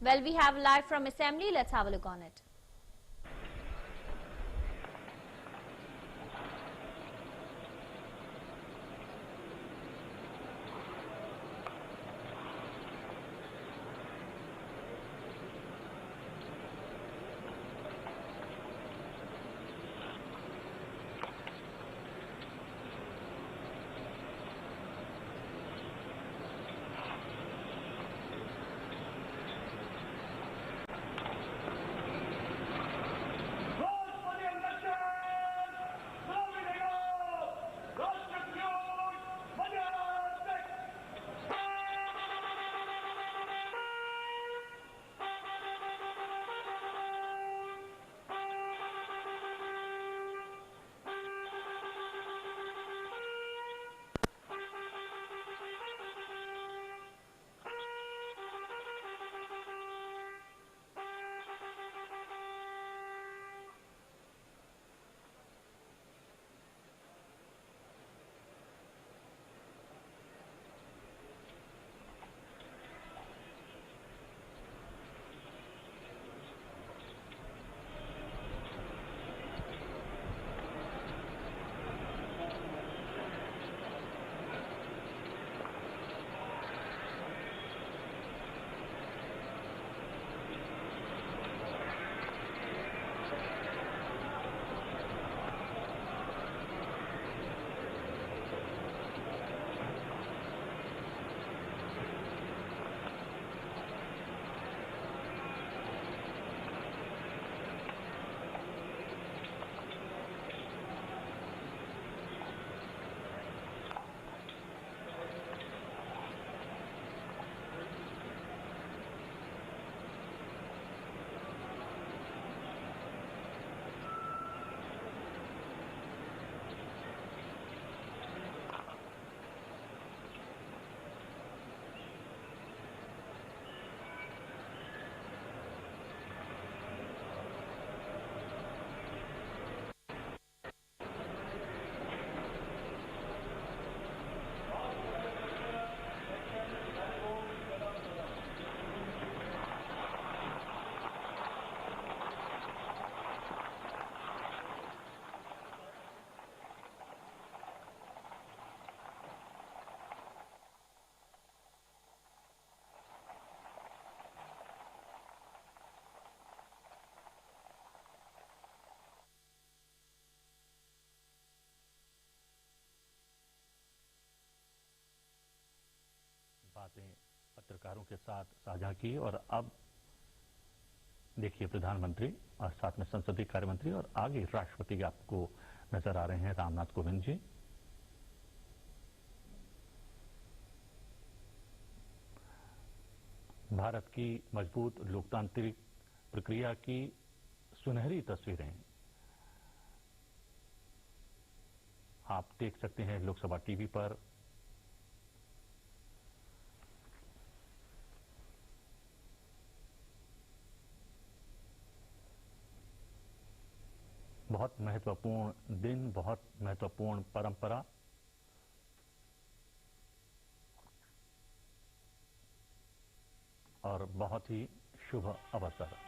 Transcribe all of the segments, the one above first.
Well, we have live from Assembly. Let's have a look on it. बातें पत्रकारों के साथ साझा की और अब देखिए प्रधानमंत्री और साथ में संसदीय कार्य मंत्री और आगे राष्ट्रपति आपको नजर आ रहे हैं रामनाथ कोविंद जी। भारत की मजबूत लोकतांत्रिक प्रक्रिया की सुनहरी तस्वीरें आप देख सकते हैं लोकसभा टीवी पर। बहुत महत्वपूर्ण दिन, बहुत महत्वपूर्ण परंपरा। और बहुत ही शुभ अवसर।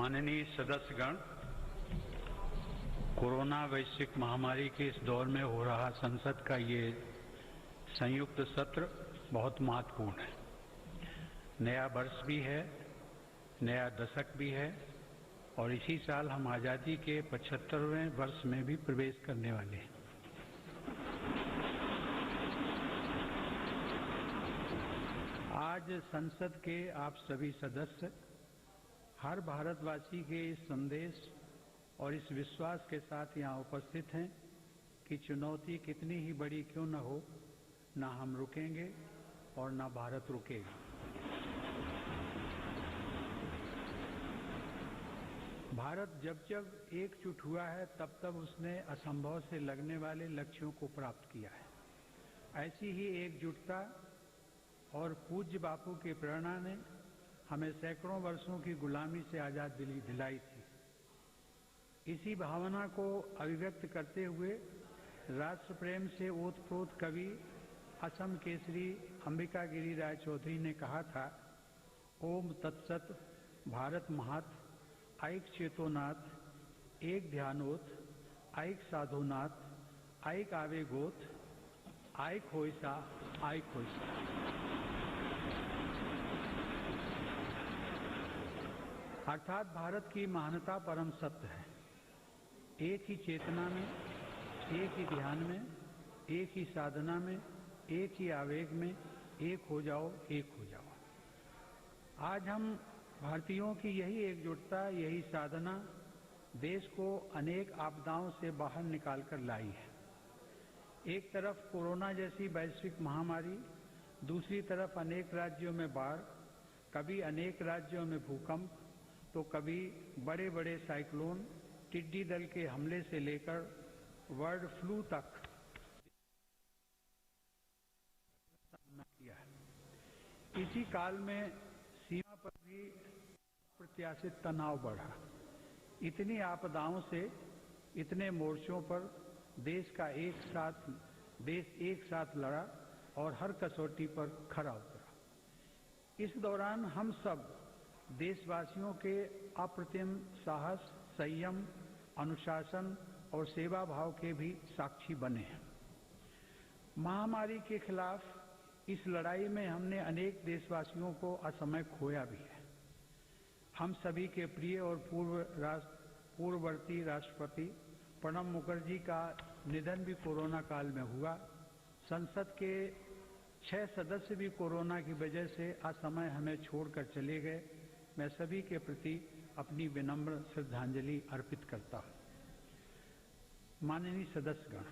माननीय सदस्यगण, कोरोना वैश्विक महामारी के इस दौर में हो रहा संसद का ये संयुक्त सत्र बहुत महत्वपूर्ण है। नया वर्ष भी है, नया दशक भी है और इसी साल हम आज़ादी के 75वें वर्ष में भी प्रवेश करने वाले हैं। आज संसद के आप सभी सदस्य हर भारतवासी के इस संदेश और इस विश्वास के साथ यहाँ उपस्थित हैं कि चुनौती कितनी ही बड़ी क्यों न हो, ना हम रुकेंगे और ना भारत रुकेगा। भारत जब जब एकजुट हुआ है तब तब उसने असंभव से लगने वाले लक्ष्यों को प्राप्त किया है। ऐसी ही एकजुटता और पूज्य बापू की प्रेरणा ने हमें सैकड़ों वर्षों की गुलामी से आजाद दिलाई थी। इसी भावना को अभिव्यक्त करते हुए राष्ट्र प्रेम से ओतप्रोत कवि असम केसरी अंबिका गिरी राय चौधरी ने कहा था, ओम तत्सत भारत महात ऐक चेतोनाथ, एक ध्यानोत, ऐक साधोनाथ, ऐक आवेगोत, ऐक होइसा, ऐक होइसा। अर्थात भारत की महानता परम सत्य है। एक ही चेतना में, एक ही ध्यान में, एक ही साधना में, एक ही आवेग में, एक हो जाओ, एक हो जाओ। आज हम भारतीयों की यही एकजुटता, यही साधना देश को अनेक आपदाओं से बाहर निकालकर लाई है। एक तरफ कोरोना जैसी वैश्विक महामारी, दूसरी तरफ अनेक राज्यों में बाढ़, कभी अनेक राज्यों में भूकंप, तो कभी बड़े बड़े साइक्लोन, टिड्डी दल के हमले से लेकर बर्ड फ्लू तक किया है। इसी काल में सीमा पर भी अप्रत्याशित तनाव बढ़ा। इतनी आपदाओं से, इतने मोर्चों पर देश एक साथ लड़ा और हर कसौटी पर खरा उतरा। इस दौरान हम सब देशवासियों के अप्रतिम साहस, संयम, अनुशासन और सेवा भाव के भी साक्षी बने हैं। महामारी के खिलाफ इस लड़ाई में हमने अनेक देशवासियों को असमय खोया भी है। हम सभी के प्रिय और पूर्ववर्ती राष्ट्रपति प्रणब मुखर्जी का निधन भी कोरोना काल में हुआ। संसद के 6 सदस्य भी कोरोना की वजह से असमय हमें छोड़कर चले गए। मैं सभी के प्रति अपनी विनम्र श्रद्धांजलि अर्पित करता हूं। माननीय सदस्यगण,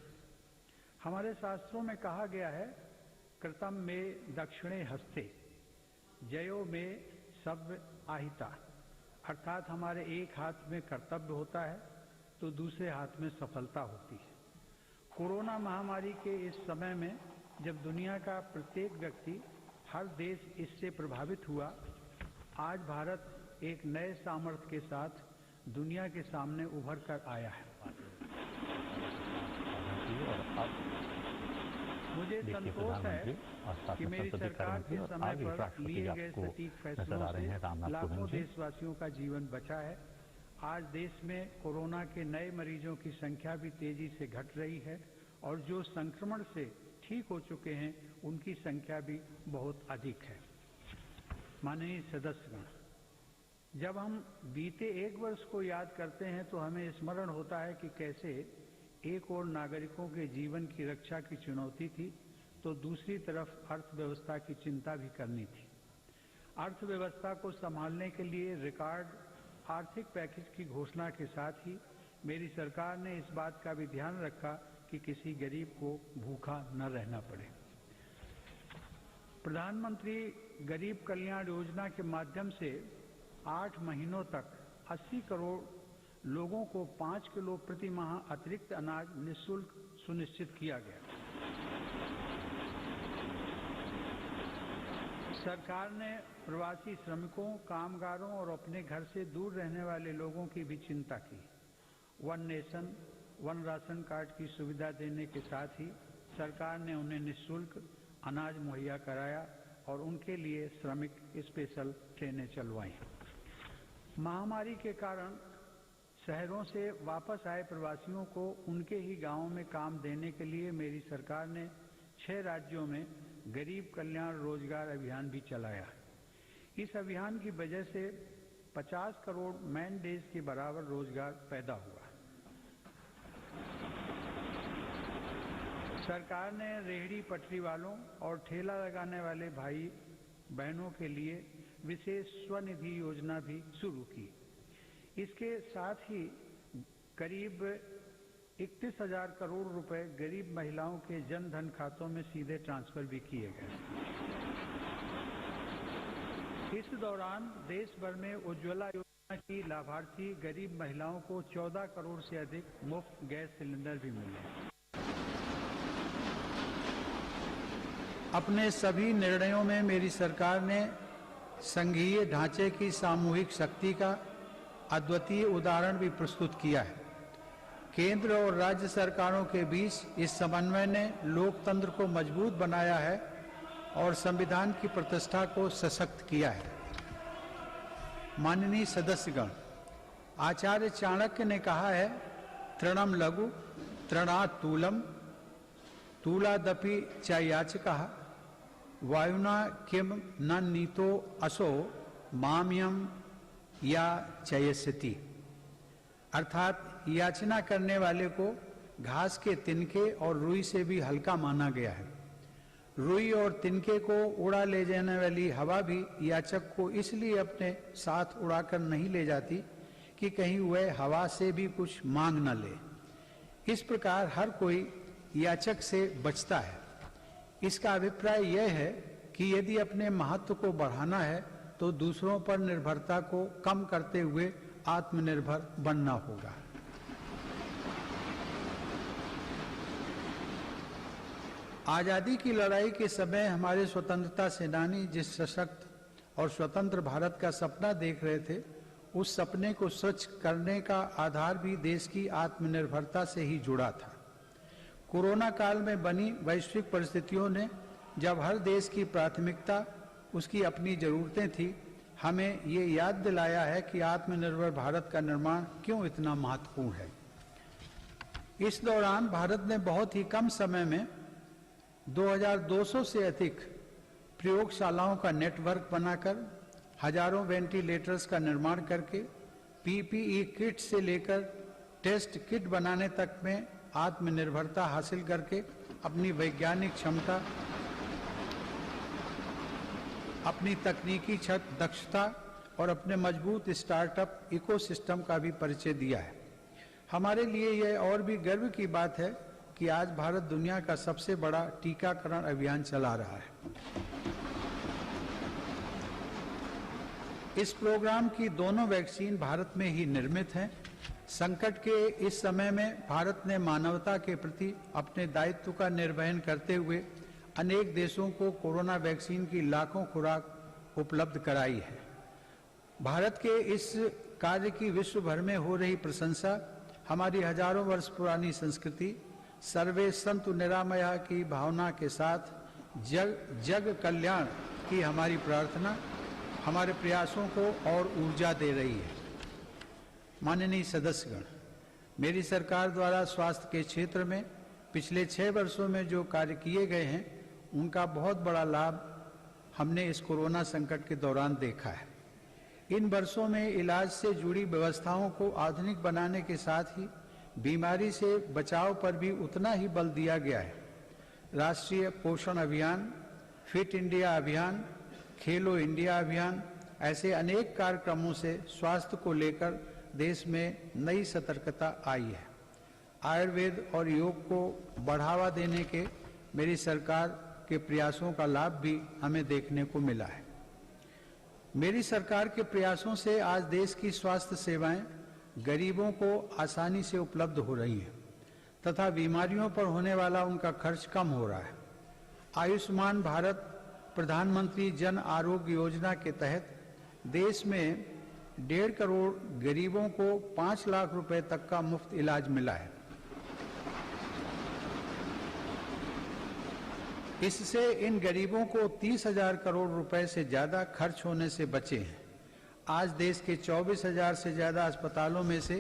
हमारे शास्त्रों में कहा गया है, कृतम में दक्षिणे हस्ते जयो में सव्य आहिता। अर्थात हमारे एक हाथ में कर्तव्य होता है तो दूसरे हाथ में सफलता होती है। कोरोना महामारी के इस समय में जब दुनिया का प्रत्येक व्यक्ति, हर देश इससे प्रभावित हुआ, आज भारत एक नए सामर्थ्य के साथ दुनिया के सामने उभर कर आया है। मुझे संतोष है कि मेरी सरकार के समय पर लिए गए सटीक फैसलों से लाखों देशवासियों का जीवन बचा है। आज देश में कोरोना के नए मरीजों की संख्या भी तेजी से घट रही है और जो संक्रमण से ठीक हो चुके हैं उनकी संख्या भी बहुत अधिक है। माननीय सदस्यगण, जब हम बीते एक वर्ष को याद करते हैं तो हमें स्मरण होता है कि कैसे एक ओर नागरिकों के जीवन की रक्षा की चुनौती थी तो दूसरी तरफ अर्थव्यवस्था की चिंता भी करनी थी। अर्थव्यवस्था को संभालने के लिए रिकॉर्ड आर्थिक पैकेज की घोषणा के साथ ही मेरी सरकार ने इस बात का भी ध्यान रखा कि किसी गरीब को भूखा न रहना पड़े। प्रधानमंत्री गरीब कल्याण योजना के माध्यम से 8 महीनों तक 80 करोड़ लोगों को 5 किलो प्रति माह अतिरिक्त अनाज निःशुल्क सुनिश्चित किया गया। सरकार ने प्रवासी श्रमिकों, कामगारों और अपने घर से दूर रहने वाले लोगों की भी चिंता की। One nation, one ration card की सुविधा देने के साथ ही सरकार ने उन्हें निःशुल्क अनाज मुहैया कराया और उनके लिए श्रमिक स्पेशल ट्रेनें चलवाई। महामारी के कारण शहरों से वापस आए प्रवासियों को उनके ही गांवों में काम देने के लिए मेरी सरकार ने 6 राज्यों में गरीब कल्याण रोजगार अभियान भी चलाया। इस अभियान की वजह से 50 करोड़ मैन डेज के बराबर रोजगार पैदा हुआ। सरकार ने रेहड़ी पटरी वालों और ठेला लगाने वाले भाई बहनों के लिए विशेष स्वनिधि योजना भी शुरू की। इसके साथ ही करीब 31,000 करोड़ रुपए गरीब महिलाओं के जन धन खातों में सीधे ट्रांसफर भी किए गए। इस दौरान देश भर में उज्ज्वला योजना की लाभार्थी गरीब महिलाओं को 14 करोड़ से अधिक मुफ्त गैस सिलेंडर भी मिले। अपने सभी निर्णयों में मेरी सरकार ने संघीय ढांचे की सामूहिक शक्ति का अद्वितीय उदाहरण भी प्रस्तुत किया है। केंद्र और राज्य सरकारों के बीच इस समन्वय ने लोकतंत्र को मजबूत बनाया है और संविधान की प्रतिष्ठा को सशक्त किया है। माननीय सदस्यगण, आचार्य चाणक्य ने कहा है, तृणम लघु तृणात् तूलम तूलादपि च याचकः वायुना किम न नीतो असो माम्यम या चयस्यति। अर्थात याचना करने वाले को घास के तिनके और रुई से भी हल्का माना गया है। रुई और तिनके को उड़ा ले जाने वाली हवा भी याचक को इसलिए अपने साथ उड़ाकर नहीं ले जाती कि कहीं वह हवा से भी कुछ मांग न ले। इस प्रकार हर कोई याचक से बचता है। इसका अभिप्राय यह है कि यदि अपने महत्व को बढ़ाना है तो दूसरों पर निर्भरता को कम करते हुए आत्मनिर्भर बनना होगा। आजादी की लड़ाई के समय हमारे स्वतंत्रता सेनानी जिस सशक्त और स्वतंत्र भारत का सपना देख रहे थे, उस सपने को सच करने का आधार भी देश की आत्मनिर्भरता से ही जुड़ा था। कोरोना काल में बनी वैश्विक परिस्थितियों ने, जब हर देश की प्राथमिकता उसकी अपनी जरूरतें थी, हमें ये याद दिलाया है कि आत्मनिर्भर भारत का निर्माण क्यों इतना महत्वपूर्ण है। इस दौरान भारत ने बहुत ही कम समय में 2200 से अधिक प्रयोगशालाओं का नेटवर्क बनाकर हजारों वेंटिलेटर्स का निर्माण करके पीपीई किट से लेकर टेस्ट किट बनाने तक में आत्मनिर्भरता हासिल करके अपनी वैज्ञानिक क्षमता, अपनी तकनीकी दक्षता और अपने मजबूत स्टार्टअप इकोसिस्टम का भी परिचय दिया है। हमारे लिए यह और भी गर्व की बात है कि आज भारत दुनिया का सबसे बड़ा टीकाकरण अभियान चला रहा है। इस प्रोग्राम की दोनों वैक्सीन भारत में ही निर्मित हैं। संकट के इस समय में भारत ने मानवता के प्रति अपने दायित्व का निर्वहन करते हुए अनेक देशों को कोरोना वैक्सीन की लाखों खुराक उपलब्ध कराई है। भारत के इस कार्य की विश्व भर में हो रही प्रशंसा हमारी हजारों वर्ष पुरानी संस्कृति, सर्वे संतु निरामया की भावना के साथ जग कल्याण की हमारी प्रार्थना हमारे प्रयासों को और ऊर्जा दे रही है। माननीय सदस्यगण, मेरी सरकार द्वारा स्वास्थ्य के क्षेत्र में पिछले 6 वर्षों में जो कार्य किए गए हैं, उनका बहुत बड़ा लाभ हमने इस कोरोना संकट के दौरान देखा है। इन वर्षों में इलाज से जुड़ी व्यवस्थाओं को आधुनिक बनाने के साथ ही बीमारी से बचाव पर भी उतना ही बल दिया गया है। राष्ट्रीय पोषण अभियान, फिट इंडिया अभियान, खेलो इंडिया अभियान, ऐसे अनेक कार्यक्रमों से स्वास्थ्य को लेकर देश में नई सतर्कता आई है। आयुर्वेद और योग को बढ़ावा देने के मेरी सरकार के प्रयासों का लाभ भी हमें देखने को मिला है। मेरी सरकार के प्रयासों से आज देश की स्वास्थ्य सेवाएं गरीबों को आसानी से उपलब्ध हो रही हैं तथा बीमारियों पर होने वाला उनका खर्च कम हो रहा है। आयुष्मान भारत प्रधानमंत्री जन आरोग्य योजना के तहत देश में 1.5 करोड़ गरीबों को 5 लाख रुपए तक का मुफ्त इलाज मिला है। इससे इन गरीबों को 30,000 करोड़ रुपए से ज्यादा खर्च होने से बचे हैं। आज देश के 24,000 से ज्यादा अस्पतालों में से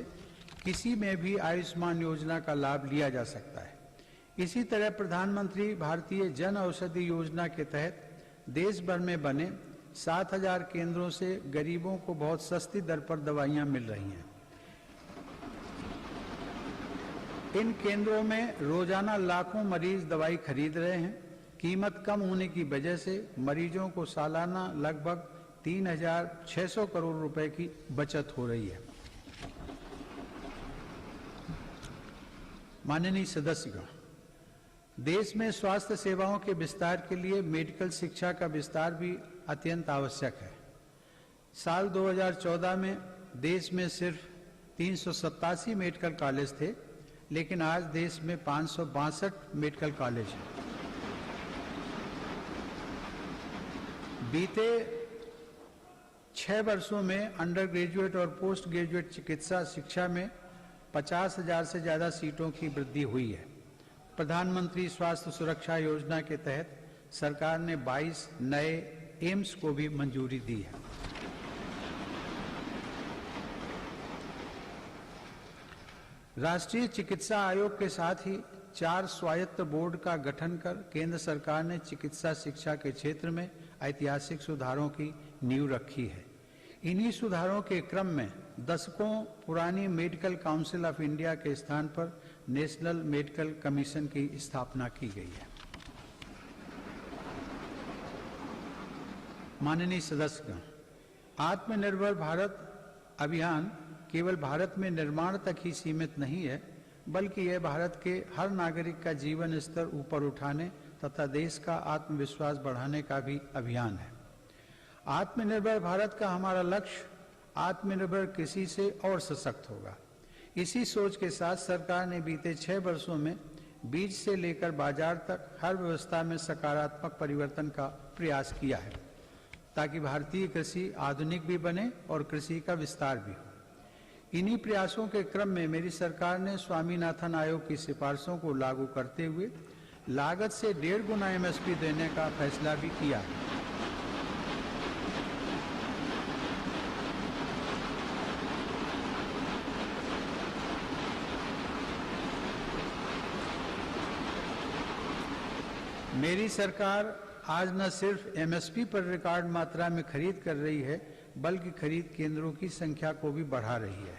किसी में भी आयुष्मान योजना का लाभ लिया जा सकता है। इसी तरह प्रधानमंत्री भारतीय जन औषधि योजना के तहत देश भर में बने 7,000 केंद्रों से गरीबों को बहुत सस्ती दर पर दवाइयां मिल रही हैं। इन केंद्रों में रोजाना लाखों मरीज दवाई खरीद रहे हैं। कीमत कम होने की वजह से मरीजों को सालाना लगभग 3,600 करोड़ रुपए की बचत हो रही है। माननीय सदस्यगण, देश में स्वास्थ्य सेवाओं के विस्तार के लिए मेडिकल शिक्षा का विस्तार भी अत्यंत आवश्यक है। साल 2014 में देश में सिर्फ 387 मेडिकल कॉलेज थे, लेकिन आज देश में 562 मेडिकल कॉलेज हैं। बीते 6 वर्षों में अंडर ग्रेजुएट और पोस्ट ग्रेजुएट चिकित्सा शिक्षा में 50,000 से ज्यादा सीटों की वृद्धि हुई है। प्रधानमंत्री स्वास्थ्य सुरक्षा योजना के तहत सरकार ने 22 नए एम्स को भी मंजूरी दी है। राष्ट्रीय चिकित्सा आयोग के साथ ही 4 स्वायत्त बोर्ड का गठन कर केंद्र सरकार ने चिकित्सा शिक्षा के क्षेत्र में ऐतिहासिक सुधारों की नींव रखी है। इन्हीं सुधारों के क्रम में दशकों पुरानी मेडिकल काउंसिल ऑफ इंडिया के स्थान पर नेशनल मेडिकल कमीशन की स्थापना की गई है। माननीय सदस्यगण, आत्मनिर्भर भारत अभियान केवल भारत में निर्माण तक ही सीमित नहीं है, बल्कि यह भारत के हर नागरिक का जीवन स्तर ऊपर उठाने तथा देश का आत्मविश्वास बढ़ाने का भी अभियान है। आत्मनिर्भर भारत का हमारा लक्ष्य आत्मनिर्भर कृषि से और सशक्त होगा। इसी सोच के साथ सरकार ने बीते 6 वर्षों में बीज से लेकर बाजार तक हर व्यवस्था में सकारात्मक परिवर्तन का प्रयास किया है, ताकि भारतीय कृषि आधुनिक भी बने और कृषि का विस्तार भी हो। इन्हीं प्रयासों के क्रम में मेरी सरकार ने स्वामीनाथन आयोग की सिफारिशों को लागू करते हुए लागत से 1.5 गुना एमएसपी देने का फैसला भी किया है। मेरी सरकार आज न सिर्फ एमएसपी पर रिकॉर्ड मात्रा में खरीद कर रही है, बल्कि खरीद केंद्रों की संख्या को भी बढ़ा रही है।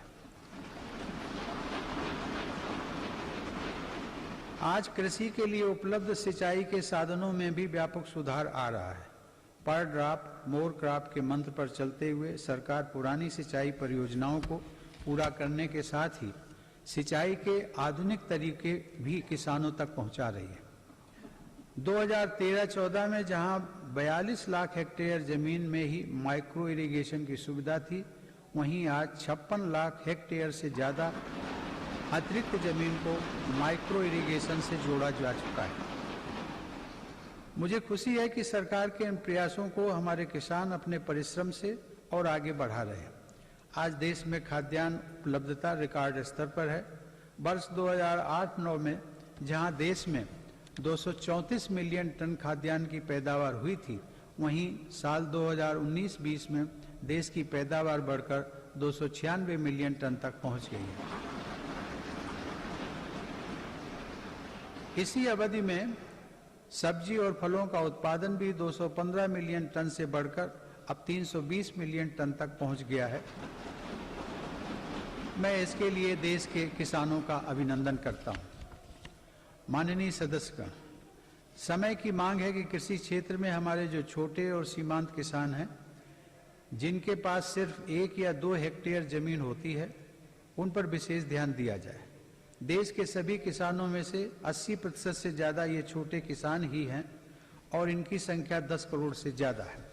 आज कृषि के लिए उपलब्ध सिंचाई के साधनों में भी व्यापक सुधार आ रहा है। पर ड्रॉप मोर क्रॉप के मंत्र पर चलते हुए सरकार पुरानी सिंचाई परियोजनाओं को पूरा करने के साथ ही सिंचाई के आधुनिक तरीके भी किसानों तक पहुंचा रही है। 2013-14 में जहां 42 लाख हेक्टेयर जमीन में ही माइक्रो इरिगेशन की सुविधा थी, वहीं आज 56 लाख हेक्टेयर से ज्यादा अतिरिक्त जमीन को माइक्रो इरिगेशन से जोड़ा जा चुका है। मुझे खुशी है कि सरकार के इन प्रयासों को हमारे किसान अपने परिश्रम से और आगे बढ़ा रहे हैं। आज देश में खाद्यान्न उपलब्धता रिकॉर्ड स्तर पर है। वर्ष 2008-9 में जहां देश में 234 मिलियन टन खाद्यान्न की पैदावार हुई थी, वहीं साल 2019-20 में देश की पैदावार बढ़कर 296 मिलियन टन तक पहुंच गई है। इसी अवधि में सब्जी और फलों का उत्पादन भी 215 मिलियन टन से बढ़कर अब 320 मिलियन टन तक पहुंच गया है। मैं इसके लिए देश के किसानों का अभिनंदन करता हूं। माननीय सदस्यगण, समय की मांग है कि कृषि क्षेत्र में हमारे जो छोटे और सीमांत किसान हैं, जिनके पास सिर्फ 1 या 2 हेक्टेयर जमीन होती है, उन पर विशेष ध्यान दिया जाए। देश के सभी किसानों में से 80% से ज्यादा ये छोटे किसान ही हैं और इनकी संख्या 10 करोड़ से ज्यादा है।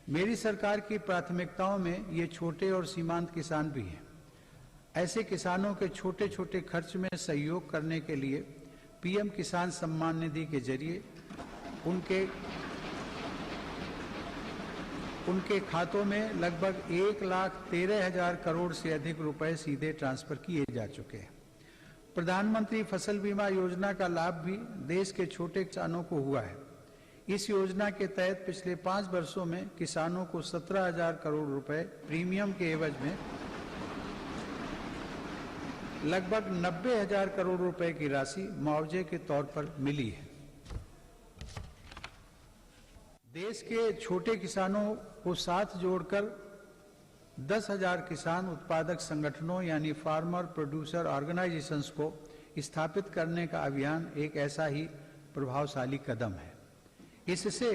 मेरी सरकार की प्राथमिकताओं में ये छोटे और सीमांत किसान भी हैं। ऐसे किसानों के छोटे छोटे खर्च में सहयोग करने के लिए पीएम किसान सम्मान निधि के जरिए उनके खातों में लगभग 1,13,000 करोड़ से अधिक रुपए सीधे ट्रांसफर किए जा चुके हैं। प्रधानमंत्री फसल बीमा योजना का लाभ भी देश के छोटे किसानों को हुआ है। इस योजना के तहत पिछले 5 वर्षों में किसानों को 17,000 करोड़ रुपए प्रीमियम के एवज में लगभग 90,000 करोड़ रुपए की राशि मुआवजे के तौर पर मिली है। देश के छोटे किसानों को साथ जोड़कर 10,000 किसान उत्पादक संगठनों यानी फार्मर प्रोड्यूसर ऑर्गेनाइजेशंस को स्थापित करने का अभियान एक ऐसा ही प्रभावशाली कदम है। इससे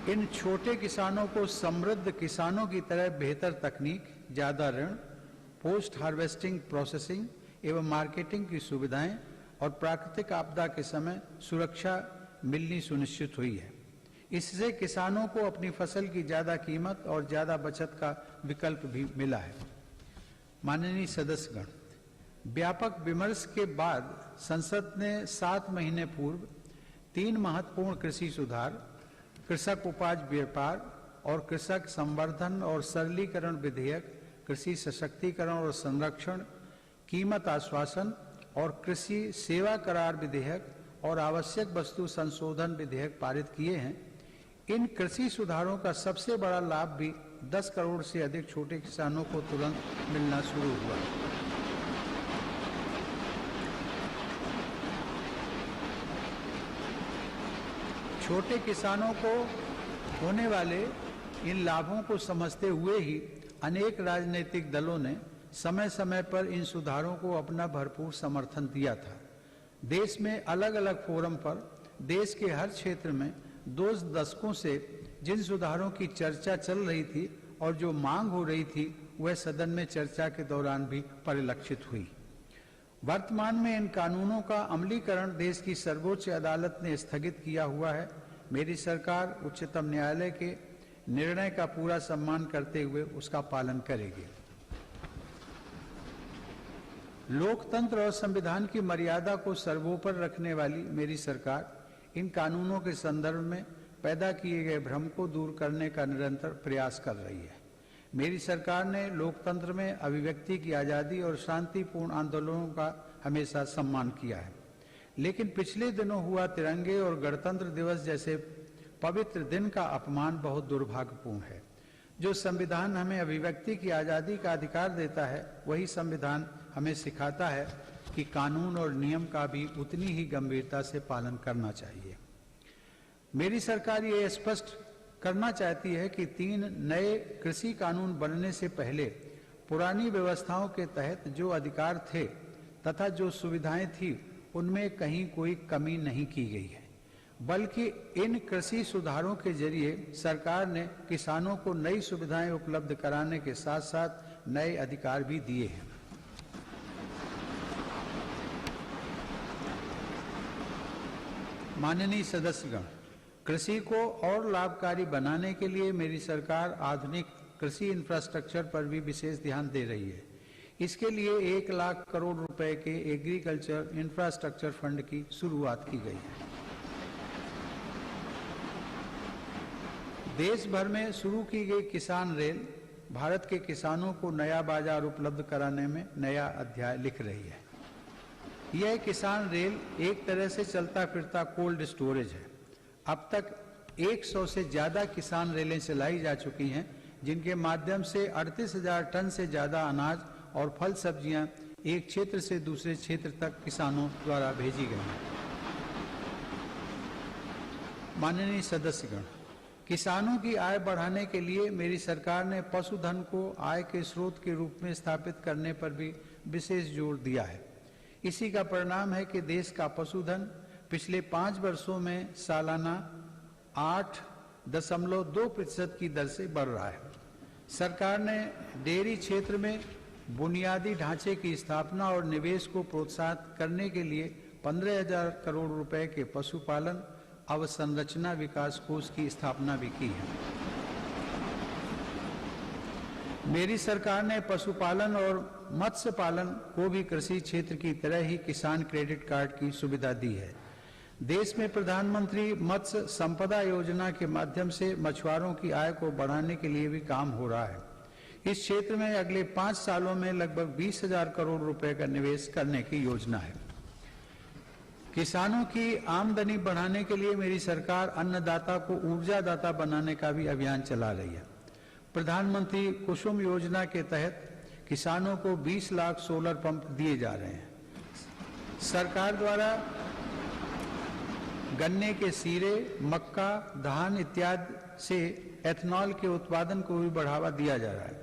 इन छोटे किसानों को समृद्ध किसानों की तरह बेहतर तकनीक, ज्यादा ऋण, पोस्ट हार्वेस्टिंग प्रोसेसिंग एवं मार्केटिंग की सुविधाएं और प्राकृतिक आपदा के समय सुरक्षा मिलनी सुनिश्चित हुई है। इससे किसानों को अपनी फसल की ज्यादा कीमत और ज्यादा बचत का विकल्प भी मिला है। माननीय सदस्यगण, व्यापक विमर्श के बाद संसद ने 7 महीने पूर्व 3 महत्वपूर्ण कृषि सुधार, कृषक उपज व्यापार और कृषक संवर्धन और सरलीकरण विधेयक, कृषि सशक्तिकरण और संरक्षण, कीमत आश्वासन और कृषि सेवा करार विधेयक और आवश्यक वस्तु संशोधन विधेयक पारित किए हैं। इन कृषि सुधारों का सबसे बड़ा लाभ भी 10 करोड़ से अधिक छोटे किसानों को तुरंत मिलना शुरू हुआ। छोटे किसानों को होने वाले इन लाभों को समझते हुए ही अनेक राजनीतिक दलों ने समय समय पर इन सुधारों को अपना भरपूर समर्थन दिया था। देश में अलग अलग फोरम पर देश के हर क्षेत्र में 2 दशकों से जिन सुधारों की चर्चा चल रही थी और जो मांग हो रही थी, वह सदन में चर्चा के दौरान भी परिलक्षित हुई। वर्तमान में इन कानूनों का अमलीकरण देश की सर्वोच्च अदालत ने स्थगित किया हुआ है। मेरी सरकार उच्चतम न्यायालय के निर्णय का पूरा सम्मान करते हुए उसका पालन करेगी। लोकतंत्र और संविधान की मर्यादा को सर्वोपरि रखने वाली मेरी सरकार इन कानूनों के संदर्भ में पैदा किए गए भ्रम को दूर करने का निरंतर प्रयास कर रही है। मेरी सरकार ने लोकतंत्र में अभिव्यक्ति की आज़ादी और शांतिपूर्ण आंदोलनों का हमेशा सम्मान किया है, लेकिन पिछले दिनों हुआ तिरंगे और गणतंत्र दिवस जैसे पवित्र दिन का अपमान बहुत दुर्भाग्यपूर्ण है। जो संविधान हमें अभिव्यक्ति की आज़ादी का अधिकार देता है, वही संविधान हमें सिखाता है कि कानून और नियम का भी उतनी ही गंभीरता से पालन करना चाहिए। मेरी सरकार ये स्पष्ट करना चाहती है कि 3 नए कृषि कानून बनने से पहले पुरानी व्यवस्थाओं के तहत जो अधिकार थे तथा जो सुविधाएं थी, उनमें कहीं कोई कमी नहीं की गई है, बल्कि इन कृषि सुधारों के जरिए सरकार ने किसानों को नई सुविधाएं उपलब्ध कराने के साथ साथ नए अधिकार भी दिए हैं। माननीय सदस्यगण, कृषि को और लाभकारी बनाने के लिए मेरी सरकार आधुनिक कृषि इंफ्रास्ट्रक्चर पर भी विशेष ध्यान दे रही है। इसके लिए 1 लाख करोड़ रुपए के एग्रीकल्चर इंफ्रास्ट्रक्चर फंड की शुरुआत की गई है। देश भर में शुरू की गई किसान रेल भारत के किसानों को नया बाजार उपलब्ध कराने में नया अध्याय लिख रही है। यह किसान रेल एक तरह से चलता फिरता कोल्ड स्टोरेज है। अब तक 100 से ज्यादा किसान रेलें चलाई जा चुकी हैं, जिनके माध्यम से 38,000 टन से ज्यादा अनाज और फल सब्जियां एक क्षेत्र से दूसरे क्षेत्र तक किसानों द्वारा भेजी गई हैं। माननीय सदस्यगण, किसानों की आय बढ़ाने के लिए मेरी सरकार ने पशुधन को आय के स्रोत के रूप में स्थापित करने पर भी विशेष जोर दिया है। इसी का परिणाम है कि देश का पशुधन पिछले 5 वर्षों में सालाना 8.2% की दर से बढ़ रहा है। सरकार ने डेयरी क्षेत्र में बुनियादी ढांचे की स्थापना और निवेश को प्रोत्साहित करने के लिए 15,000 करोड़ रुपए के पशुपालन अवसंरचना विकास कोष की स्थापना भी की है। मेरी सरकार ने पशुपालन और मत्स्य पालन को भी कृषि क्षेत्र की तरह ही किसान क्रेडिट कार्ड की सुविधा दी है। देश में प्रधानमंत्री मत्स्य संपदा योजना के माध्यम से मछुआरों की आय को बढ़ाने के लिए भी काम हो रहा है। इस क्षेत्र में अगले 5 सालों में लगभग 20,000 करोड़ रुपए का निवेश करने की योजना है। किसानों की आमदनी बढ़ाने के लिए मेरी सरकार अन्नदाता को ऊर्जादाता बनाने का भी अभियान चला रही है। प्रधानमंत्री कुसुम योजना के तहत किसानों को 20 लाख सोलर पंप दिए जा रहे हैं। सरकार द्वारा गन्ने के सीरे, मक्का, धान इत्यादि से एथेनॉल के उत्पादन को भी बढ़ावा दिया जा रहा है।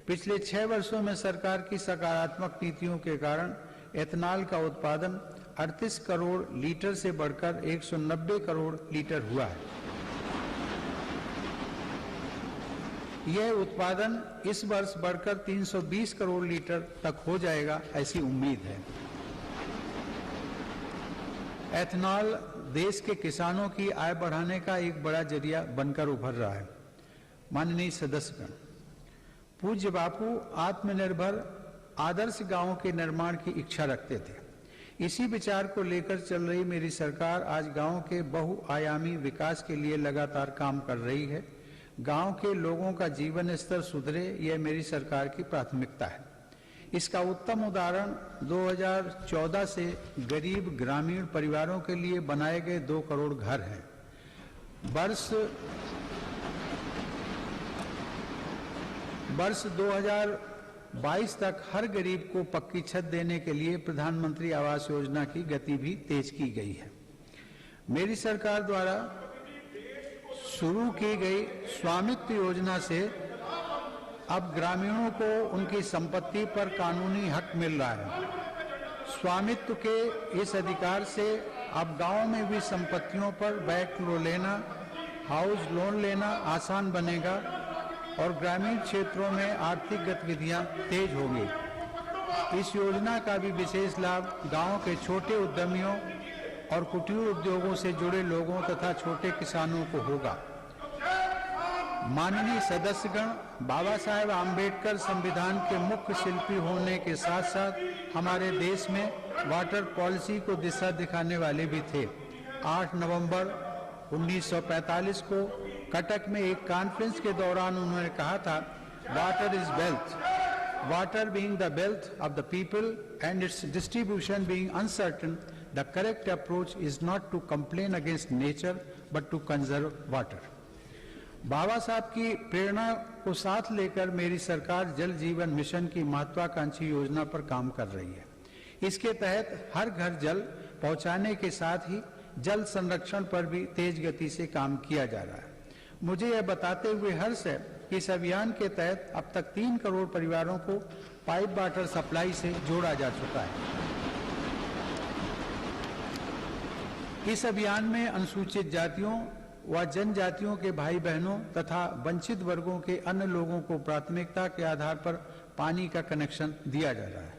पिछले 6 वर्षों में सरकार की सकारात्मक नीतियों के कारण एथेनॉल का उत्पादन 38 करोड़ लीटर से बढ़कर 190 करोड़ लीटर हुआ है। यह उत्पादन इस वर्ष बढ़कर 320 करोड़ लीटर तक हो जाएगा, ऐसी उम्मीद है। एथेनॉल देश के किसानों की आय बढ़ाने का एक बड़ा जरिया बनकर उभर रहा है। माननीय सदस्यगण, पूज्य बापू आत्मनिर्भर आदर्श गांव के निर्माण की इच्छा रखते थे। इसी विचार को लेकर चल रही मेरी सरकार आज गांव के बहुआयामी विकास के लिए लगातार काम कर रही है। गांव के लोगों का जीवन स्तर सुधरे, यह मेरी सरकार की प्राथमिकता है। इसका उत्तम उदाहरण 2014 से गरीब ग्रामीण परिवारों के लिए बनाए गए 2 करोड़ घर हैं। वर्ष 2022 तक हर गरीब को पक्की छत देने के लिए प्रधानमंत्री आवास योजना की गति भी तेज की गई है। मेरी सरकार द्वारा शुरू की गई स्वामित्व योजना से अब ग्रामीणों को उनकी संपत्ति पर कानूनी हक मिल रहा है। स्वामित्व के इस अधिकार से अब गांव में भी संपत्तियों पर बैंक लोन लेना, हाउस लोन लेना आसान बनेगा और ग्रामीण क्षेत्रों में आर्थिक गतिविधियां तेज होंगी। इस योजना का भी विशेष लाभ गांव के छोटे उद्यमियों और कुटीर उद्योगों से जुड़े लोगों तथा छोटे किसानों को होगा। माननीय सदस्यगण, बाबा साहेब आम्बेडकर संविधान के मुख्य शिल्पी होने के साथ साथ हमारे देश में वाटर पॉलिसी को दिशा दिखाने वाले भी थे। 8 नवंबर 1945 को कटक में एक कॉन्फ्रेंस के दौरान उन्होंने कहा था, water is wealth, water being the wealth of the people and its distribution being uncertain, the correct approach is not to complain against nature but to conserve water. Baba Saheb की प्रेरणा को साथ लेकर मेरी सरकार जल जीवन मिशन की महत्वाकांक्षी योजना पर काम कर रही है। इसके तहत हर घर जल पहुंचाने के साथ ही जल संरक्षण पर भी तेज गति से काम किया जा रहा है। मुझे यह बताते हुए हर्ष है कि इस अभियान के तहत अब तक 3 करोड़ परिवारों को पाइप वाटर सप्लाई से जोड़ा जा चुका है। इस अभियान में अनुसूचित जातियों व जनजातियों के भाई बहनों तथा वंचित वर्गों के अन्य लोगों को प्राथमिकता के आधार पर पानी का कनेक्शन दिया जा रहा है।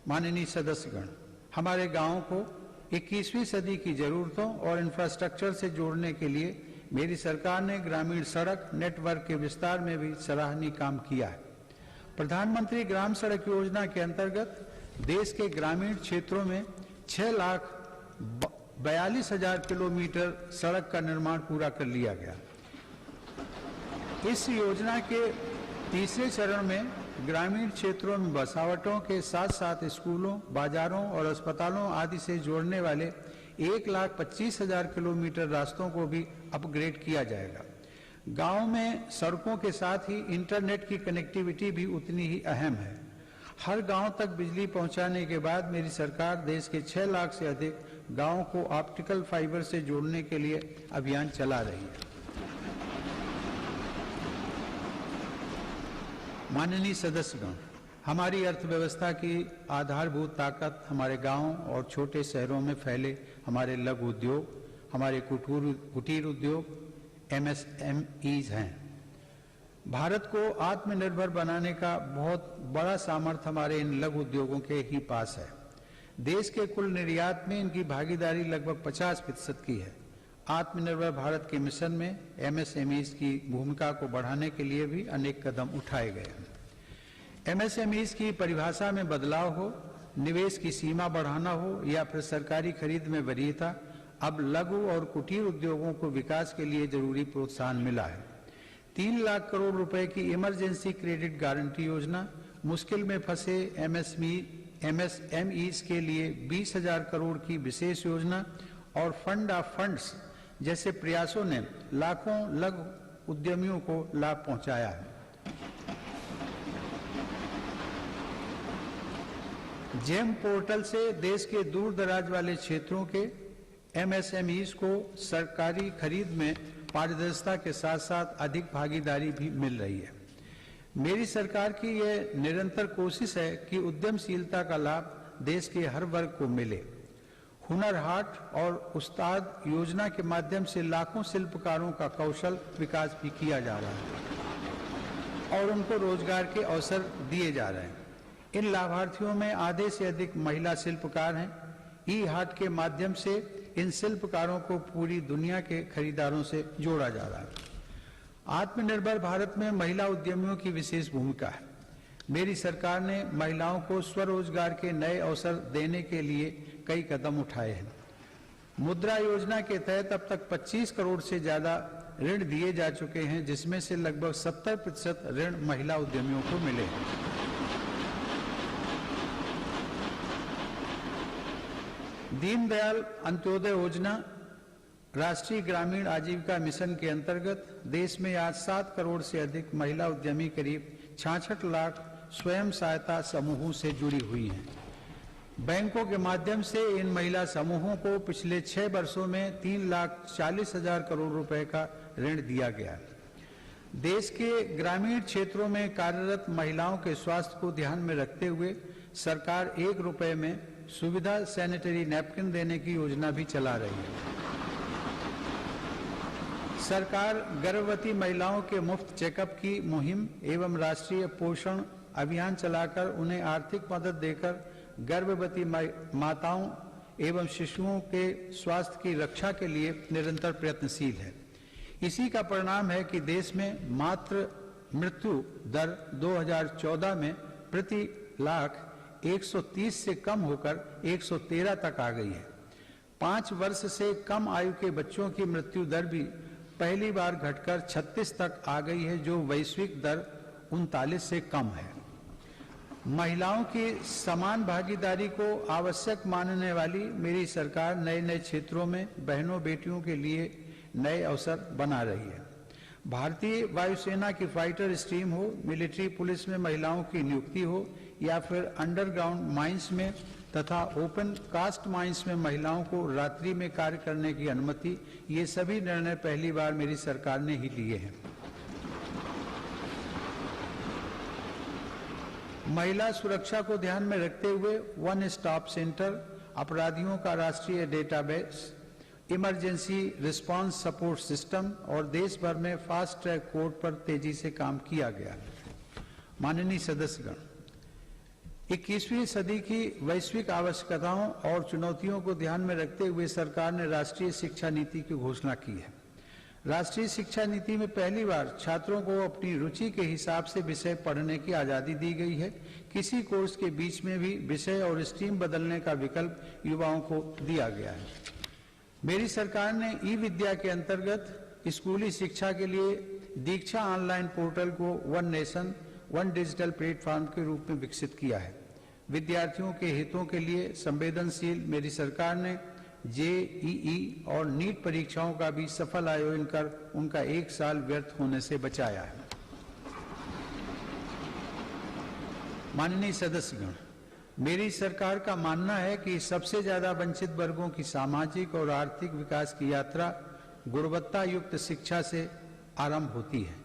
माननीय सदस्यगण, हमारे गांवों को 21वीं सदी की जरूरतों और इंफ्रास्ट्रक्चर से जोड़ने के लिए मेरी सरकार ने ग्रामीण सड़क नेटवर्क के विस्तार में भी सराहनीय काम किया है। प्रधानमंत्री ग्राम सड़क योजना के अंतर्गत देश के ग्रामीण क्षेत्रों में 6,42,000 किलोमीटर सड़क का निर्माण पूरा कर लिया गया। इस योजना के तीसरे चरण में ग्रामीण क्षेत्रों में बसावटों के साथ साथ स्कूलों, बाजारों और अस्पतालों आदि से जोड़ने वाले 1,25,000 किलोमीटर रास्तों को भी अपग्रेड किया जाएगा। गांव में सड़कों के साथ ही इंटरनेट की कनेक्टिविटी भी उतनी ही अहम है। हर गांव तक बिजली पहुंचाने के बाद मेरी सरकार देश के 6 लाख से अधिक गांवों को ऑप्टिकल फाइबर से जोड़ने के लिए अभियान चला रही है। माननीय सदस्यगण, हमारी अर्थव्यवस्था की आधारभूत ताकत हमारे गांव और छोटे शहरों में फैले हमारे लघु उद्योग, हमारे कुटीर उद्योग MSMEs हैं। भारत को आत्मनिर्भर बनाने का बहुत बड़ा सामर्थ्य हमारे इन लघु उद्योगों के ही पास है। देश के कुल निर्यात में इनकी भागीदारी लगभग 50% की है। आत्मनिर्भर भारत के मिशन में MSMEs की भूमिका को बढ़ाने के लिए भी अनेक कदम उठाए गए हैं। MSMEs की परिभाषा में बदलाव हो, निवेश की सीमा बढ़ाना हो या फिर सरकारी खरीद में वरीयता, अब लघु और कुटीर उद्योगों को विकास के लिए जरूरी प्रोत्साहन मिला है। 3 लाख करोड़ रुपए की इमरजेंसी क्रेडिट गारंटी योजना मुश्किल में फंसे MSMEs के लिए 20,000 करोड़ की विशेष योजना और फंड ऑफ फंड्स जैसे प्रयासों ने लाखों लघु उद्यमियों को लाभ पहुंचाया है। जेम पोर्टल से देश के दूर दराज वाले क्षेत्रों के MSMEs को सरकारी खरीद में पारदर्शिता के साथ साथ अधिक भागीदारी भी मिल रही है। मेरी सरकार की यह निरंतर कोशिश है कि उद्यमशीलता का लाभ देश के हर वर्ग को मिले। हुनर हाट और उस्ताद योजना के माध्यम से लाखों शिल्पकारों का कौशल विकास भी किया जा रहा है और उनको रोजगार के अवसर दिए जा रहे हैं। इन लाभार्थियों में आधे से अधिक महिला शिल्पकार हैं। ई हाट के माध्यम से इन शिल्पकारों को पूरी दुनिया के खरीदारों से जोड़ा जा रहा है। आत्मनिर्भर भारत में महिला उद्यमियों की विशेष भूमिका है। मेरी सरकार ने महिलाओं को स्वरोजगार के नए अवसर देने के लिए कई कदम उठाए हैं। मुद्रा योजना के तहत अब तक 25 करोड़ से ज्यादा ऋण दिए जा चुके हैं, जिसमें से लगभग 70% ऋण महिला उद्यमियों को मिले हैं। दीनदयाल अंत्योदय योजना राष्ट्रीय ग्रामीण आजीविका मिशन के अंतर्गत देश में आज 7 करोड़ से अधिक महिला उद्यमी करीब 66 लाख स्वयं सहायता समूहों से जुड़ी हुई हैं। बैंकों के माध्यम से इन महिला समूहों को पिछले 6 वर्षों में 3,40,000 करोड़ रुपए का ऋण दिया गया। देश के ग्रामीण क्षेत्रों में कार्यरत महिलाओं के स्वास्थ्य को ध्यान में रखते हुए सरकार 1 रुपए में सुविधा सैनिटरी नैपकिन देने की योजना भी चला रही है। सरकार गर्भवती महिलाओं के मुफ्त चेकअप की मुहिम एवं राष्ट्रीय पोषण अभियान चलाकर उन्हें आर्थिक मदद देकर गर्भवती माताओं एवं शिशुओं के स्वास्थ्य की रक्षा के लिए निरंतर प्रयत्नशील है। इसी का परिणाम है कि देश में मातृ मृत्यु दर 2014 में प्रति लाख 130 से कम होकर 113 तक आ गई है। 5 वर्ष से कम आयु के बच्चों की मृत्यु दर भी पहली बार घटकर 36 तक आ गई है, जो वैश्विक दर 39 से कम है। महिलाओं की समान भागीदारी को आवश्यक मानने वाली मेरी सरकार नए क्षेत्रों में बहनों बेटियों के लिए नए अवसर बना रही है। भारतीय वायुसेना की फाइटर स्ट्रीम हो, मिलिट्री पुलिस में महिलाओं की नियुक्ति हो या फिर अंडरग्राउंड माइंस में तथा ओपन कास्ट माइंस में महिलाओं को रात्रि में कार्य करने की अनुमति, ये सभी निर्णय पहली बार मेरी सरकार ने ही लिए हैं। महिला सुरक्षा को ध्यान में रखते हुए वन स्टॉप सेंटर, अपराधियों का राष्ट्रीय database, emergency response support system और देश भर में फास्ट ट्रैक कोर्ट पर तेजी से काम किया गया। माननीय सदस्यगण, 21वीं सदी की वैश्विक आवश्यकताओं और चुनौतियों को ध्यान में रखते हुए सरकार ने राष्ट्रीय शिक्षा नीति की घोषणा की है। राष्ट्रीय शिक्षा नीति में पहली बार छात्रों को अपनी रुचि के हिसाब से विषय पढ़ने की आजादी दी गई है। किसी कोर्स के बीच में भी विषय और स्ट्रीम बदलने का विकल्प युवाओं को दिया गया है। मेरी सरकार ने ई विद्या के अंतर्गत स्कूली शिक्षा के लिए दीक्षा ऑनलाइन पोर्टल को one nation one digital platform के रूप में विकसित किया है। विद्यार्थियों के हितों के लिए संवेदनशील मेरी सरकार ने JEE और नीट परीक्षाओं का भी सफल आयोजन कर उनका 1 साल व्यर्थ होने से बचाया है। माननीय सदस्यगण, मेरी सरकार का मानना है कि सबसे ज्यादा वंचित वर्गों की सामाजिक और आर्थिक विकास की यात्रा गुणवत्ता युक्त शिक्षा से आरंभ होती है।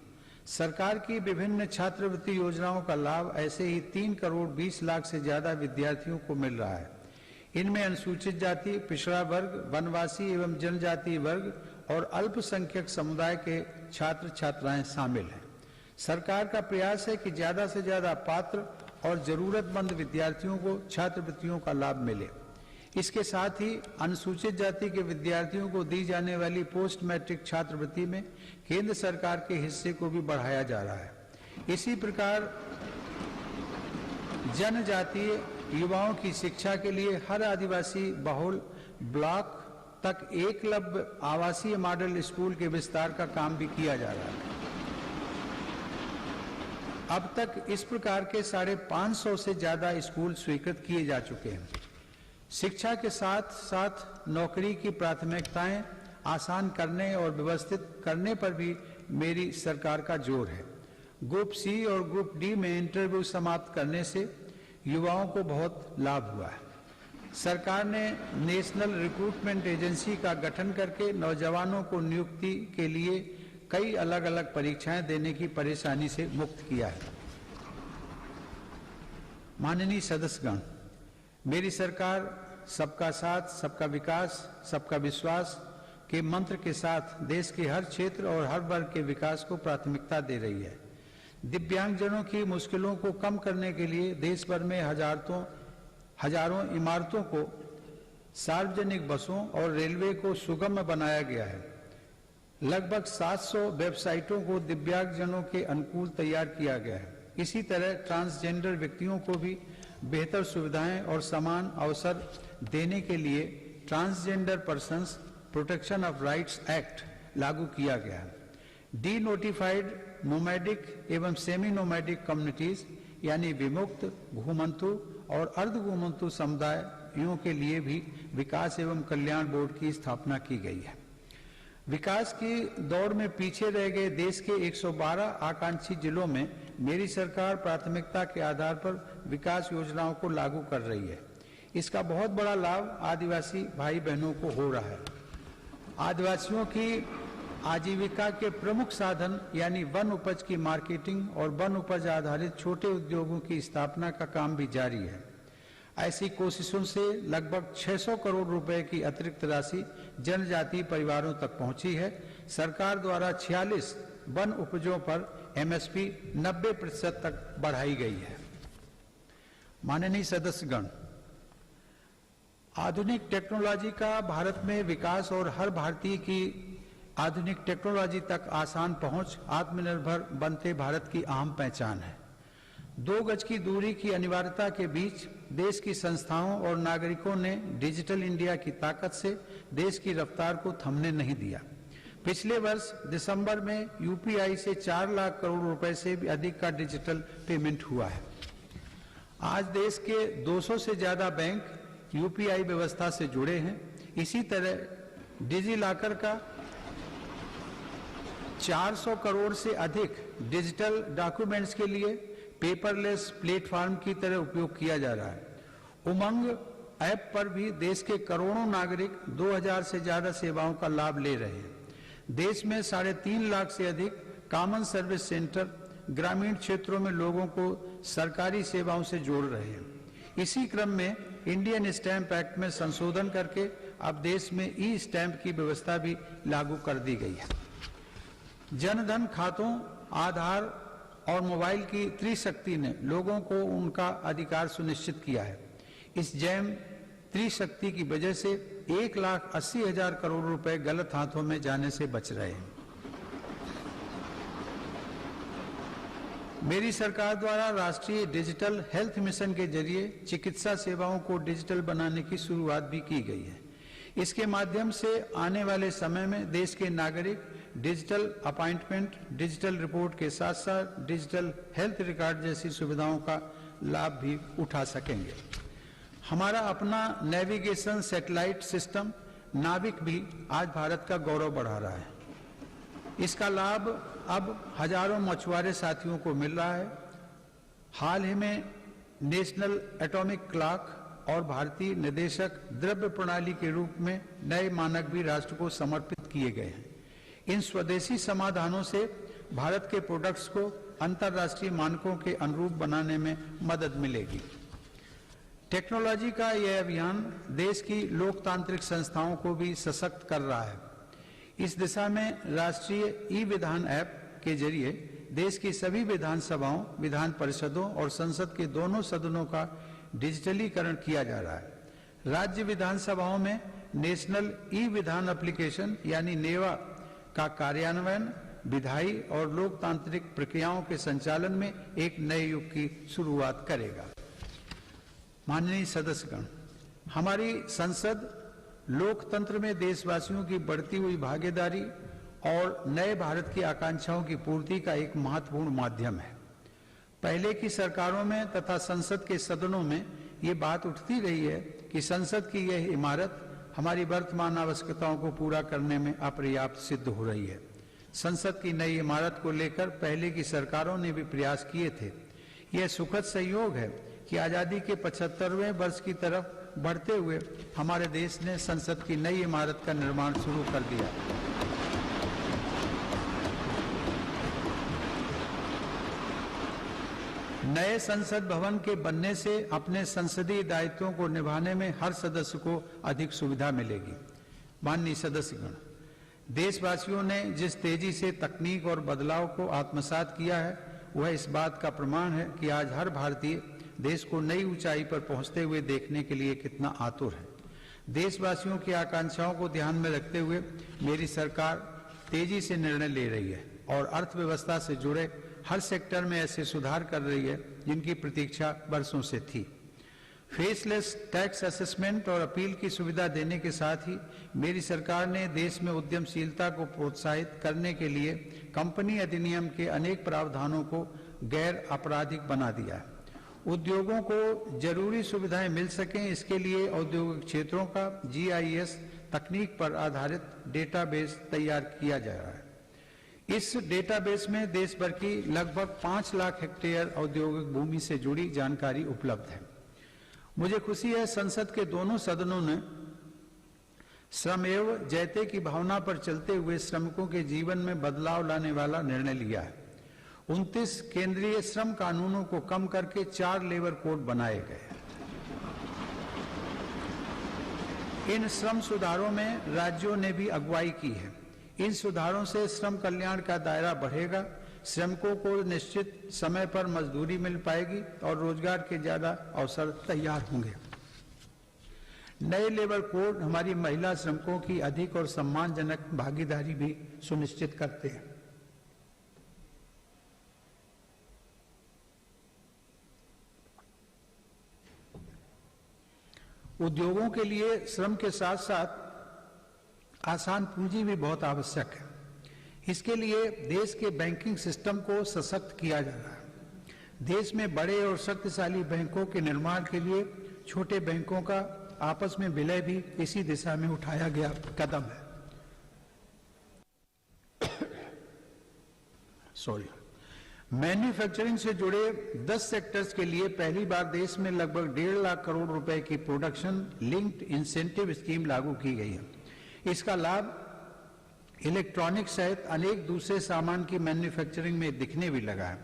सरकार की विभिन्न छात्रवृत्ति योजनाओं का लाभ ऐसे ही 3 करोड़ 20 लाख से ज्यादा विद्यार्थियों को मिल रहा है। इनमें अनुसूचित जाति, पिछड़ा वर्ग, वनवासी एवं जनजातीय वर्ग और अल्पसंख्यक समुदाय के छात्र छात्राएं शामिल हैं। सरकार का प्रयास है कि ज्यादा से ज्यादा पात्र और जरूरतमंद विद्यार्थियों को छात्रवृत्तियों का लाभ मिले। इसके साथ ही अनुसूचित जाति के विद्यार्थियों को दी जाने वाली पोस्ट मैट्रिक छात्रवृत्ति में केंद्र सरकार के हिस्से को भी बढ़ाया जा रहा है। इसी प्रकार जनजातीय युवाओं की शिक्षा के लिए हर आदिवासी बहुल ब्लॉक तक एकलव्य आवासीय मॉडल स्कूल के विस्तार का काम भी किया जा रहा है। अब तक इस प्रकार के 550 से ज्यादा स्कूल स्वीकृत किए जा चुके हैं। शिक्षा के साथ साथ नौकरी की प्राथमिकताएं आसान करने और व्यवस्थित करने पर भी मेरी सरकार का जोर है। ग्रुप सी और ग्रुप डी में इंटरव्यू समाप्त करने से युवाओं को बहुत लाभ हुआ है। सरकार ने नेशनल रिक्रूटमेंट एजेंसी का गठन करके नौजवानों को नियुक्ति के लिए कई अलग अलग परीक्षाएं देने की परेशानी से मुक्त किया है। माननीय सदस्यगण, मेरी सरकार सबका साथ, सबका विकास, सबका विश्वास के मंत्र के साथ देश के हर क्षेत्र और हर वर्ग के विकास को प्राथमिकता दे रही है। दिव्यांगजनों की मुश्किलों को कम करने के लिए देश भर में हजारों इमारतों को, सार्वजनिक बसों और रेलवे को सुगम बनाया गया है। लगभग 700 वेबसाइटों को दिव्यांगजनों के अनुकूल तैयार किया गया है। इसी तरह ट्रांसजेंडर व्यक्तियों को भी बेहतर सुविधाएं और समान अवसर देने के लिए transgender persons protection of rights act लागू किया गया है। डी नोटिफाइड नोमैडिक एवं सेमी नोमैडिक कम्युनिटीज यानी विमुक्त, घुमंतु और अर्ध घुमंतु समुदायों के लिए भी विकास एवं कल्याण बोर्ड की स्थापना की गई है। विकास की दौड़ में पीछे रह गए देश के 112 आकांक्षी जिलों में मेरी सरकार प्राथमिकता के आधार पर विकास योजनाओं को लागू कर रही है। इसका बहुत बड़ा लाभ आदिवासी भाई बहनों को हो रहा है। आदिवासियों की आजीविका के प्रमुख साधन यानी वन उपज की मार्केटिंग और वन उपज आधारित छोटे उद्योगों की स्थापना का काम भी जारी है। ऐसी कोशिशों से लगभग 600 करोड़ रुपए की अतिरिक्त राशि जनजातीय परिवारों तक पहुंची है। सरकार द्वारा 46 वन उपजों पर एमएसपी 90% तक बढ़ाई गई है। माननीय सदस्यगण, आधुनिक टेक्नोलॉजी का भारत में विकास और हर भारतीय की आधुनिक टेक्नोलॉजी तक आसान पहुंच आत्मनिर्भर बनते भारत की अहम पहचान है। 2 गज की दूरी की अनिवार्यता के बीच देश की संस्थाओं और नागरिकों ने डिजिटल इंडिया की ताकत से देश की रफ्तार को थमने नहीं दिया। पिछले वर्ष दिसंबर में यूपीआई से 4 लाख करोड़ रुपए से भी अधिक का डिजिटल पेमेंट हुआ है। आज देश के 200 से ज्यादा बैंक यूपीआई व्यवस्था से जुड़े हैं। इसी तरह डिजी लॉकर का 400 करोड़ से अधिक डिजिटल डॉक्यूमेंट्स के लिए पेपरलेस प्लेटफॉर्म की तरह उपयोग किया जा रहा है। उमंग ऐप पर भी देश के करोड़ों नागरिक 2000 से ज्यादा सेवाओं का लाभ ले रहे हैं। देश में 3.5 लाख से अधिक कॉमन सर्विस सेंटर ग्रामीण क्षेत्रों में लोगों को सरकारी सेवाओं से जोड़ रहे हैं। इसी क्रम में इंडियन स्टैंप एक्ट में संशोधन करके अब देश में ई स्टैंप की व्यवस्था भी लागू कर दी गई है। जनधन खातों, आधार और मोबाइल की त्रिशक्ति ने लोगों को उनका अधिकार सुनिश्चित किया है। इस जैम त्रिशक्ति की वजह से 1,80,000 करोड़ रुपए गलत हाथों में जाने से बच रहे हैं। मेरी सरकार द्वारा राष्ट्रीय डिजिटल हेल्थ मिशन के जरिए चिकित्सा सेवाओं को डिजिटल बनाने की शुरुआत भी की गई है। इसके माध्यम से आने वाले समय में देश के नागरिक डिजिटल अपॉइंटमेंट, डिजिटल रिपोर्ट के साथ साथ डिजिटल हेल्थ रिकॉर्ड जैसी सुविधाओं का लाभ भी उठा सकेंगे। हमारा अपना नेविगेशन सैटेलाइट सिस्टम नाविक भी आज भारत का गौरव बढ़ा रहा है। इसका लाभ अब हजारों मछुआरे साथियों को मिल रहा है। हाल ही में नेशनल एटॉमिक क्लॉक और भारतीय निर्देशक द्रव्य प्रणाली के रूप में नए मानक भी राष्ट्र को समर्पित किए गए हैं। इन स्वदेशी समाधानों से भारत के प्रोडक्ट्स को अंतर्राष्ट्रीय मानकों के अनुरूप बनाने में मदद मिलेगी। टेक्नोलॉजी का यह अभियान देश की लोकतांत्रिक संस्थाओं को भी सशक्त कर रहा है। इस दिशा में राष्ट्रीय ई विधान ऐप के जरिए देश की सभी विधानसभाओं, विधान परिषदों और संसद के दोनों सदनों का डिजिटलीकरण किया जा रहा है। राज्य विधानसभाओं में नेशनल ई विधान एप्लीकेशन यानी नेवा का कार्यान्वयन विधायी और लोकतांत्रिक प्रक्रियाओं के संचालन में एक नए युग की शुरुआत करेगा। माननीय सदस्यगण, हमारी संसद लोकतंत्र में देशवासियों की बढ़ती हुई भागीदारी और नए भारत की आकांक्षाओं की पूर्ति का एक महत्वपूर्ण माध्यम है। पहले की सरकारों में तथा संसद के सदनों में ये बात उठती रही है कि संसद की यह इमारत हमारी वर्तमान आवश्यकताओं को पूरा करने में अपर्याप्त सिद्ध हो रही है। संसद की नई इमारत को लेकर पहले की सरकारों ने भी प्रयास किए थे। यह सुखद संयोग है कि आजादी के 75वें वर्ष की तरफ बढ़ते हुए हमारे देश ने संसद की नई इमारत का निर्माण शुरू कर दिया। नए संसद भवन के बनने से अपने संसदीय दायित्वों को निभाने में हर सदस्य को अधिक सुविधा मिलेगी। माननीय सदस्यगण, देशवासियों ने जिस तेजी से तकनीक और बदलाव को आत्मसात किया है वह इस बात का प्रमाण है कि आज हर भारतीय देश को नई ऊंचाई पर पहुंचते हुए देखने के लिए कितना आतुर है। देशवासियों की आकांक्षाओं को ध्यान में रखते हुए मेरी सरकार तेजी से निर्णय ले रही है और अर्थव्यवस्था से जुड़े हर सेक्टर में ऐसे सुधार कर रही है जिनकी प्रतीक्षा वर्षों से थी। फेसलेस टैक्स असेसमेंट और अपील की सुविधा देने के साथ ही मेरी सरकार ने देश में उद्यमशीलता को प्रोत्साहित करने के लिए कंपनी अधिनियम के अनेक प्रावधानों को गैर आपराधिक बना दिया है। उद्योगों को जरूरी सुविधाएं मिल सकें, इसके लिए औद्योगिक क्षेत्रों का GIS तकनीक पर आधारित डेटाबेस तैयार किया जा रहा है। इस डेटाबेस में देश भर की लगभग 5 लाख हेक्टेयर औद्योगिक भूमि से जुड़ी जानकारी उपलब्ध है। मुझे खुशी है संसद के दोनों सदनों ने श्रमेव जयते की भावना पर चलते हुए श्रमिकों के जीवन में बदलाव लाने वाला निर्णय लिया है। 29 केंद्रीय श्रम कानूनों को कम करके 4 लेबर कोड बनाए गए। इन श्रम सुधारों में राज्यों ने भी अगुवाई की है। इन सुधारों से श्रम कल्याण का दायरा बढ़ेगा, श्रमिकों को निश्चित समय पर मजदूरी मिल पाएगी और रोजगार के ज्यादा अवसर तैयार होंगे। नए लेबर कोड हमारी महिला श्रमिकों की अधिक और सम्मानजनक भागीदारी भी सुनिश्चित करते हैं। उद्योगों के लिए श्रम के साथ साथ आसान पूंजी भी बहुत आवश्यक है। इसके लिए देश के बैंकिंग सिस्टम को सशक्त किया जा रहा है। देश में बड़े और शक्तिशाली बैंकों के निर्माण के लिए छोटे बैंकों का आपस में विलय भी इसी दिशा में उठाया गया कदम है। मैन्युफैक्चरिंग से जुड़े 10 सेक्टर्स के लिए पहली बार देश में लगभग 1.5 लाख करोड़ रुपए की प्रोडक्शन लिंक्ड इंसेंटिव स्कीम लागू की गई है। इसका लाभ इलेक्ट्रॉनिक्स सहित अनेक दूसरे सामान की मैन्युफैक्चरिंग में दिखने भी लगा है।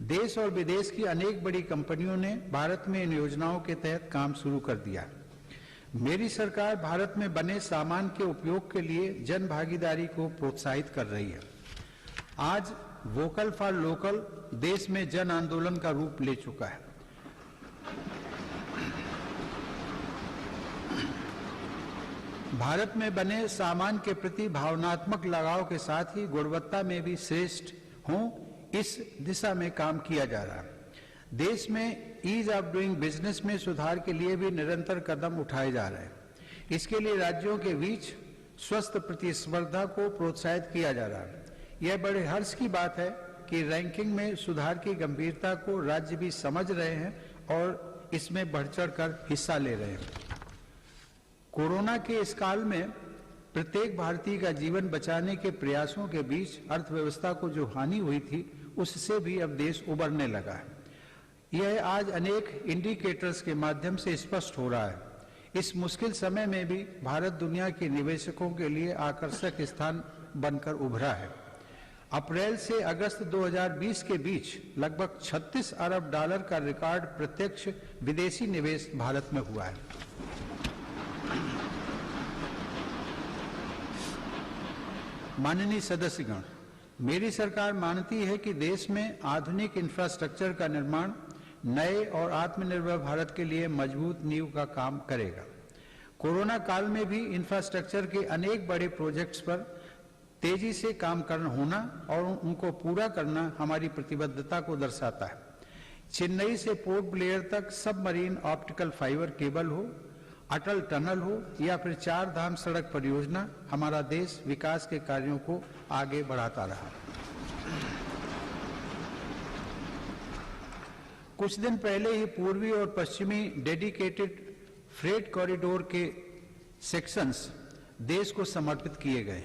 देश और विदेश की अनेक बड़ी कंपनियों ने भारत में इन योजनाओं के तहत काम शुरू कर दिया। मेरी सरकार भारत में बने सामान के उपयोग के लिए जन भागीदारी को प्रोत्साहित कर रही है। आज वोकल फॉर लोकल देश में जन आंदोलन का रूप ले चुका है। भारत में बने सामान के प्रति भावनात्मक लगाव के साथ ही गुणवत्ता में भी श्रेष्ठ हों, इस दिशा में काम किया जा रहा है। देश में ईज ऑफ डूइंग बिजनेस में सुधार के लिए भी निरंतर कदम उठाए जा रहे हैं। इसके लिए राज्यों के बीच स्वस्थ प्रतिस्पर्धा को प्रोत्साहित किया जा रहा है। यह बड़े हर्ष की बात है कि रैंकिंग में सुधार की गंभीरता को राज्य भी समझ रहे हैं और इसमें बढ़-चढ़ कर हिस्सा ले रहे हैं। कोरोना के इस काल में प्रत्येक भारतीय का जीवन बचाने के प्रयासों के बीच अर्थव्यवस्था को जो हानि हुई थी उससे भी अब देश उबरने लगा है। यह आज अनेक इंडिकेटर्स के माध्यम से स्पष्ट हो रहा है। इस मुश्किल समय में भी भारत दुनिया के निवेशकों के लिए आकर्षक स्थान बनकर उभरा है। अप्रैल से अगस्त 2020 के बीच लगभग 36 अरब डॉलर का रिकॉर्ड प्रत्यक्ष विदेशी निवेश भारत में हुआ है। माननीय सदस्यगण, मेरी सरकार मानती है कि देश में आधुनिक इंफ्रास्ट्रक्चर का निर्माण नए और आत्मनिर्भर भारत के लिए मजबूत नींव का काम करेगा। कोरोना काल में भी इंफ्रास्ट्रक्चर के अनेक बड़े प्रोजेक्ट्स पर तेजी से काम करना होना और उनको पूरा करना हमारी प्रतिबद्धता को दर्शाता है। चेन्नई से पोर्ट ब्लेयर तक सबमरीन ऑप्टिकल फाइबर केबल हो, अटल टनल हो या फिर 4 धाम सड़क परियोजना, हमारा देश विकास के कार्यों को आगे बढ़ाता रहा। कुछ दिन पहले ही पूर्वी और पश्चिमी डेडिकेटेड फ्रेट कॉरिडोर के सेक्शंस देश को समर्पित किए गए।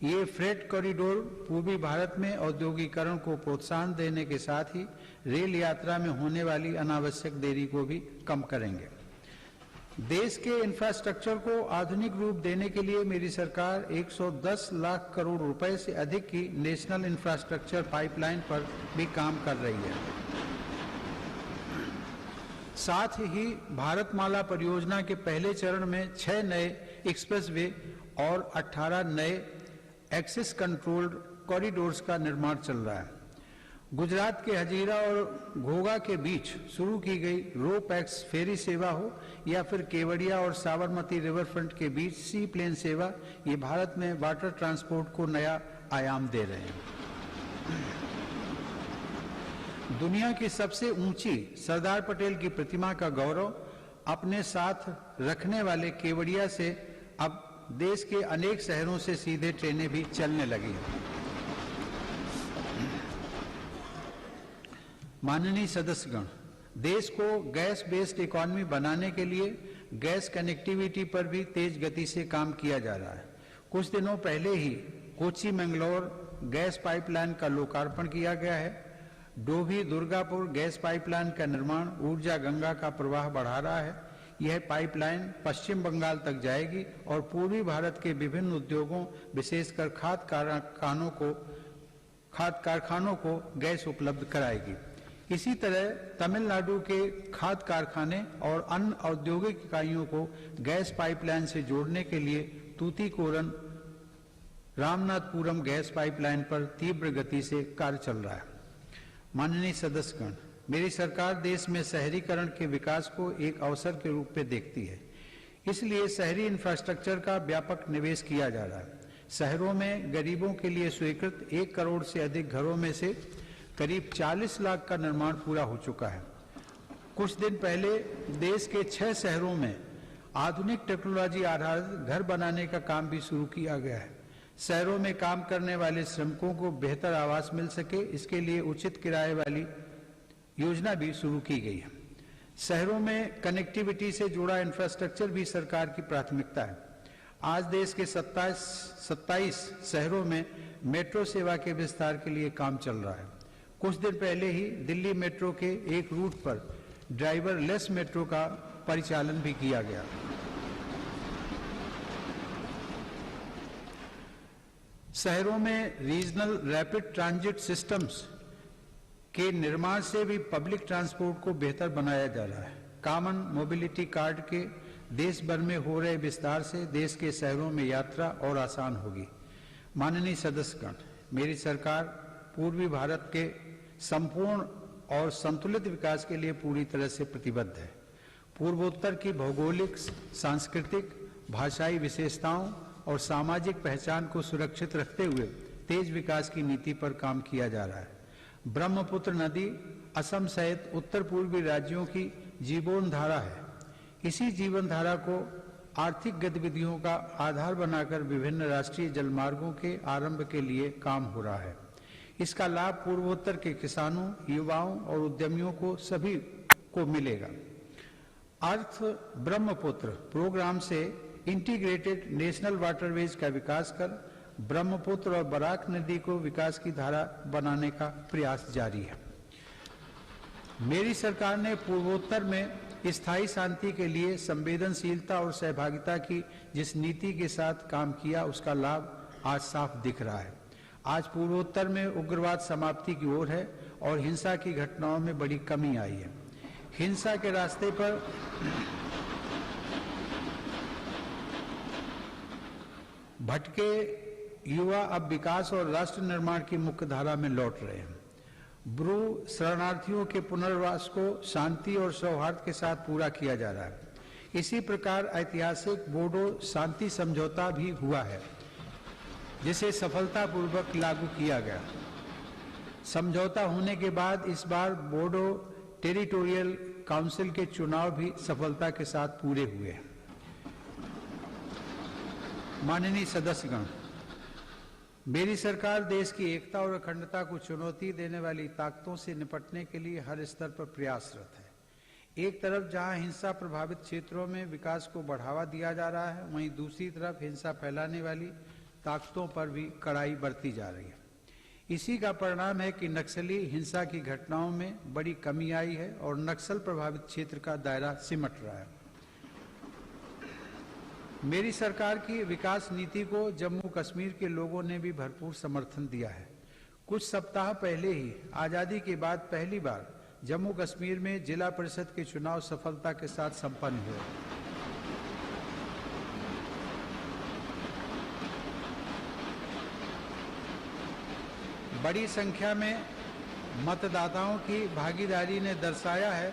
ये फ्रेट कॉरिडोर पूर्वी भारत में औद्योगिकरण को प्रोत्साहन देने के साथ ही रेल यात्रा में होने वाली अनावश्यक देरी को भी कम करेंगे। देश के इंफ्रास्ट्रक्चर को आधुनिक रूप देने के लिए मेरी सरकार 110 लाख करोड़ रुपए से अधिक की नेशनल इंफ्रास्ट्रक्चर पाइपलाइन पर भी काम कर रही है। साथ ही भारतमाला परियोजना के पहले चरण में 6 नए एक्सप्रेसवे और 18 नए एक्सेस कंट्रोल्ड कॉरिडोर्स का निर्माण चल रहा है। गुजरात के हजीरा और घोघा के बीच शुरू की गई रो पैक्स फेरी सेवा हो या फिर केवड़िया और साबरमती रिवर फ्रंट के बीच सी प्लेन सेवा, ये भारत में वाटर ट्रांसपोर्ट को नया आयाम दे रहे हैं। दुनिया की सबसे ऊंची सरदार पटेल की प्रतिमा का गौरव अपने साथ रखने वाले केवड़िया से अब देश के अनेक शहरों से सीधे ट्रेनें भी चलने लगी हैं। माननीय सदस्यगण, देश को गैस बेस्ड इकोनॉमी बनाने के लिए गैस कनेक्टिविटी पर भी तेज गति से काम किया जा रहा है। कुछ दिनों पहले ही कोच्चि मंगलौर गैस पाइपलाइन का लोकार्पण किया गया है। डोभी दुर्गापुर गैस पाइपलाइन का निर्माण ऊर्जा गंगा का प्रवाह बढ़ा रहा है। यह पाइपलाइन पश्चिम बंगाल तक जाएगी और पूर्वी भारत के विभिन्न उद्योगों, विशेषकर खाद कारखानों को गैस उपलब्ध कराएगी। इसी तरह तमिलनाडु के खाद कारखाने और अन्य औद्योगिक इकाइयों को गैस पाइपलाइन से जोड़ने के लिए तूतीकोरन रामनाथपुरम गैस पाइपलाइन पर तीव्र गति से कार्य चल रहा है। माननीय सदस्यगण, मेरी सरकार देश में शहरीकरण के विकास को एक अवसर के रूप में देखती है। इसलिए शहरी इंफ्रास्ट्रक्चर का व्यापक निवेश किया जा रहा है। शहरों में गरीबों के लिए स्वीकृत 1 करोड़ से अधिक घरों में से करीब 40 लाख का निर्माण पूरा हो चुका है। कुछ दिन पहले देश के 6 शहरों में आधुनिक टेक्नोलॉजी आधारित घर बनाने का काम भी शुरू किया गया है। शहरों में काम करने वाले श्रमिकों को बेहतर आवास मिल सके, इसके लिए उचित किराए वाली योजना भी शुरू की गई है। शहरों में कनेक्टिविटी से जुड़ा इंफ्रास्ट्रक्चर भी सरकार की प्राथमिकता है। आज देश के 27 शहरों में मेट्रो सेवा के विस्तार के लिए काम चल रहा है। कुछ दिन पहले ही दिल्ली मेट्रो के एक रूट पर ड्राइवरलेस मेट्रो का परिचालन भी किया गया। शहरों में रीजनल रैपिड ट्रांजिट सिस्टम्स के निर्माण से भी पब्लिक ट्रांसपोर्ट को बेहतर बनाया जा रहा है। कॉमन मोबिलिटी कार्ड के देश भर में हो रहे विस्तार से देश के शहरों में यात्रा और आसान होगी। माननीय सदस्यगण, मेरी सरकार पूर्वी भारत के संपूर्ण और संतुलित विकास के लिए पूरी तरह से प्रतिबद्ध है। पूर्वोत्तर की भौगोलिक, सांस्कृतिक, भाषाई विशेषताओं और सामाजिक पहचान को सुरक्षित रखते हुए तेज विकास की नीति पर काम किया जा रहा है। ब्रह्मपुत्र नदी असम सहित उत्तर पूर्वी राज्यों की जीवन धारा है। इसी जीवन धारा को आर्थिक गतिविधियों का आधार बनाकर विभिन्न राष्ट्रीय जलमार्गों के आरंभ के लिए काम हो रहा है। इसका लाभ पूर्वोत्तर के किसानों, युवाओं और उद्यमियों को सभी को मिलेगा। अर्थ ब्रह्मपुत्र प्रोग्राम से इंटीग्रेटेड नेशनल वाटरवेज का विकास कर ब्रह्मपुत्र और बराक नदी को विकास की धारा बनाने का प्रयास जारी है। मेरी सरकार ने पूर्वोत्तर में स्थायी शांति के लिए संवेदनशीलता और सहभागिता की जिस नीति के साथ काम किया, उसका लाभ आज साफ दिख रहा है। आज पूर्वोत्तर में उग्रवाद समाप्ति की ओर है और हिंसा की घटनाओं में बड़ी कमी आई है। हिंसा के रास्ते पर भटके युवा अब विकास और राष्ट्र निर्माण की मुख्य धारा में लौट रहे हैं। ब्रू शरणार्थियों के पुनर्वास को शांति और सौहार्द के साथ पूरा किया जा रहा है। इसी प्रकार ऐतिहासिक बोडो शांति समझौता भी हुआ है, जिसे सफलतापूर्वक लागू किया गया। समझौता होने के बाद इस बार बोडो टेरिटोरियल काउंसिल के चुनाव भी सफलता के साथ पूरे हुए हैं। माननीय सदस्यगण, मेरी सरकार देश की एकता और अखंडता को चुनौती देने वाली ताकतों से निपटने के लिए हर स्तर पर प्रयासरत है। एक तरफ जहां हिंसा प्रभावित क्षेत्रों में विकास को बढ़ावा दिया जा रहा है, वहीं दूसरी तरफ हिंसा फैलाने वाली ताकतों पर भी कड़ाई बरती जा रही है। इसी का परिणाम है कि नक्सली हिंसा की घटनाओं में बड़ी कमी आई है और नक्सल प्रभावित क्षेत्र का दायरा सिमट रहा है। मेरी सरकार की विकास नीति को जम्मू कश्मीर के लोगों ने भी भरपूर समर्थन दिया है। कुछ सप्ताह पहले ही आजादी के बाद पहली बार जम्मू कश्मीर में जिला परिषद के चुनाव सफलता के साथ संपन्न हुए। बड़ी संख्या में मतदाताओं की भागीदारी ने दर्शाया है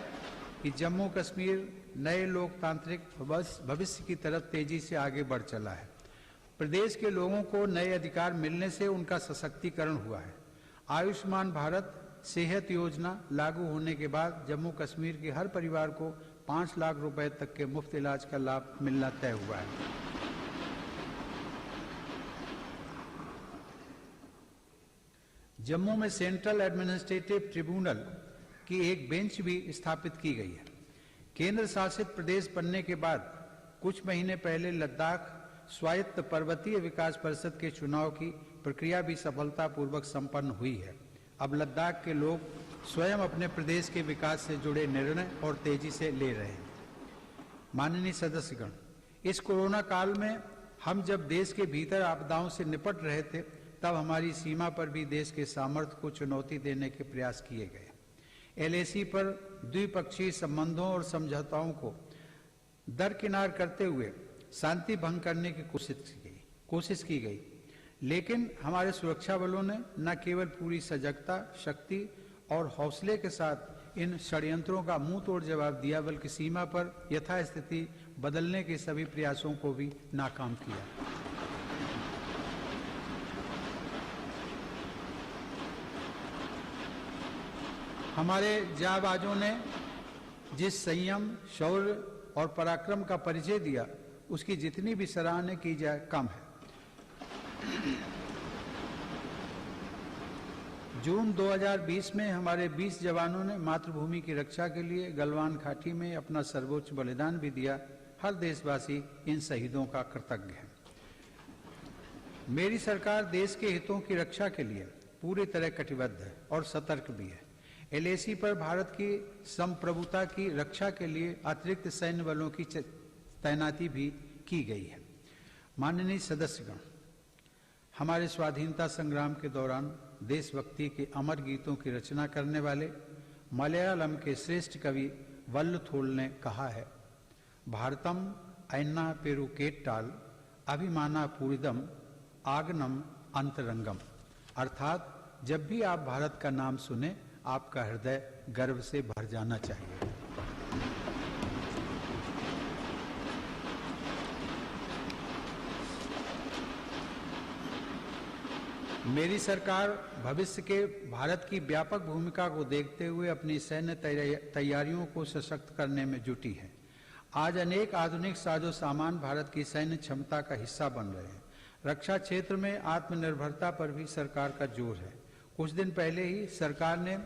कि जम्मू कश्मीर नए लोकतांत्रिक भविष्य की तरफ तेजी से आगे बढ़ चला है। प्रदेश के लोगों को नए अधिकार मिलने से उनका सशक्तिकरण हुआ है। आयुष्मान भारत सेहत योजना लागू होने के बाद जम्मू कश्मीर के हर परिवार को 5 लाख रुपए तक के मुफ्त इलाज का लाभ मिलना तय हुआ है। जम्मू में सेंट्रल एडमिनिस्ट्रेटिव ट्रिब्यूनल की एक बेंच भी स्थापित की गई है। केंद्र शासित प्रदेश बनने के बाद कुछ महीने पहले लद्दाख स्वायत्त पर्वतीय विकास परिषद के चुनाव की प्रक्रिया भी सफलतापूर्वक संपन्न हुई है। अब लद्दाख के लोग स्वयं अपने प्रदेश के विकास से जुड़े निर्णय और तेजी से ले रहे हैं। माननीय सदस्यगण, इस कोरोना काल में हम जब देश के भीतर आपदाओं से निपट रहे थे, तब हमारी सीमा पर भी देश के सामर्थ्य को चुनौती देने के प्रयास किए गए। LAC पर द्विपक्षीय संबंधों और समझौताओं को दरकिनार करते हुए शांति भंग करने की कोशिश की गई, लेकिन हमारे सुरक्षा बलों ने न केवल पूरी सजगता, शक्ति और हौसले के साथ इन षड्यंत्रों का मुंह तोड़ जवाब दिया, बल्कि सीमा पर यथास्थिति बदलने के सभी प्रयासों को भी नाकाम किया। हमारे जांबाजों ने जिस संयम, शौर्य और पराक्रम का परिचय दिया, उसकी जितनी भी सराहना की जाए कम है। जून 2020 में हमारे 20 जवानों ने मातृभूमि की रक्षा के लिए गलवान घाटी में अपना सर्वोच्च बलिदान भी दिया। हर देशवासी इन शहीदों का कृतज्ञ है। मेरी सरकार देश के हितों की रक्षा के लिए पूरी तरह कटिबद्ध है और सतर्क भी है। LAC पर भारत की संप्रभुता की रक्षा के लिए अतिरिक्त सैन्य बलों की तैनाती भी की गई है। माननीय सदस्यगण, हमारे स्वाधीनता संग्राम के दौरान देशभक्ति के अमर गीतों की रचना करने वाले मलयालम के श्रेष्ठ कवि वल्लथोल ने कहा है, भारतम ऐन्ना पेरुकेट्टाल अभिमाना पूरिदम आगनम अंतरंगम। अर्थात जब भी आप भारत का नाम सुने, आपका हृदय गर्व से भर जाना चाहिए। मेरी सरकार भविष्य के भारत की व्यापक भूमिका को देखते हुए अपनी सैन्य तैयारियों को सशक्त करने में जुटी है। आज अनेक आधुनिक साजो सामान भारत की सैन्य क्षमता का हिस्सा बन रहे हैं। रक्षा क्षेत्र में आत्मनिर्भरता पर भी सरकार का जोर है। कुछ दिन पहले ही सरकार ने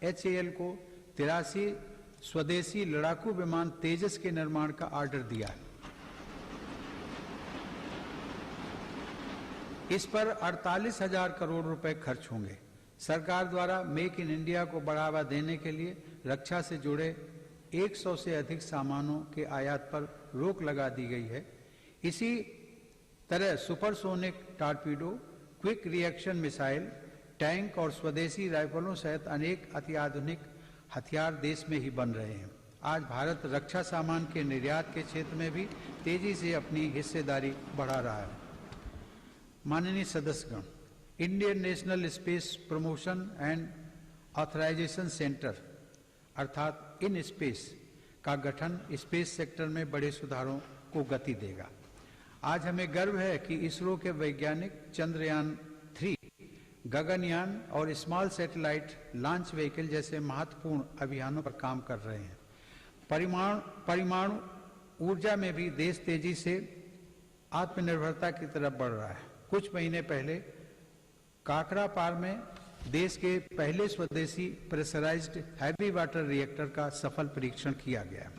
HAL को 83 स्वदेशी लड़ाकू विमान तेजस के निर्माण का ऑर्डर दिया है। इस पर 48,000 करोड़ रुपए खर्च होंगे। सरकार द्वारा मेक इन इंडिया को बढ़ावा देने के लिए रक्षा से जुड़े 100 से अधिक सामानों के आयात पर रोक लगा दी गई है। इसी तरह supersonic torpedo, quick reaction missile, tank और स्वदेशी राइफलों सहित अनेक अत्याधुनिक हथियार देश में ही बन रहे हैं। आज भारत रक्षा सामान के निर्यात के क्षेत्र में भी तेजी से अपनी हिस्सेदारी बढ़ा रहा है। माननीय सदस्यगण, Indian National Space Promotion and Authorisation Centre अर्थात इन स्पेस का गठन स्पेस सेक्टर में बड़े सुधारों को गति देगा। आज हमें गर्व है कि इसरो के वैज्ञानिक चंद्रयान 3, गगनयान और स्मॉल सैटेलाइट लॉन्च व्हीकल जैसे महत्वपूर्ण अभियानों पर काम कर रहे हैं। परमाणु ऊर्जा में भी देश तेजी से आत्मनिर्भरता की तरफ बढ़ रहा है। कुछ महीने पहले काकरापार में देश के पहले स्वदेशी प्रेशराइज्ड हैवी वाटर रिएक्टर का सफल परीक्षण किया गया।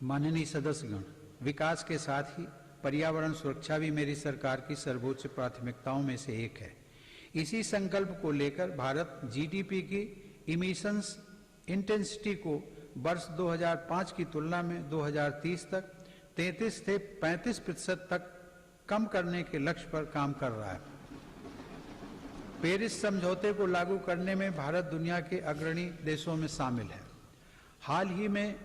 माननीय सदस्यगण, विकास के साथ ही पर्यावरण सुरक्षा भी मेरी सरकार की सर्वोच्च प्राथमिकताओं में से एक है। इसी संकल्प को लेकर भारत जीडीपी की इमिशंस इंटेंसिटी को वर्ष 2005 की तुलना में 2030 तक 33 से 35% तक कम करने के लक्ष्य पर काम कर रहा है। पेरिस समझौते को लागू करने में भारत दुनिया के अग्रणी देशों में शामिल है। हाल ही में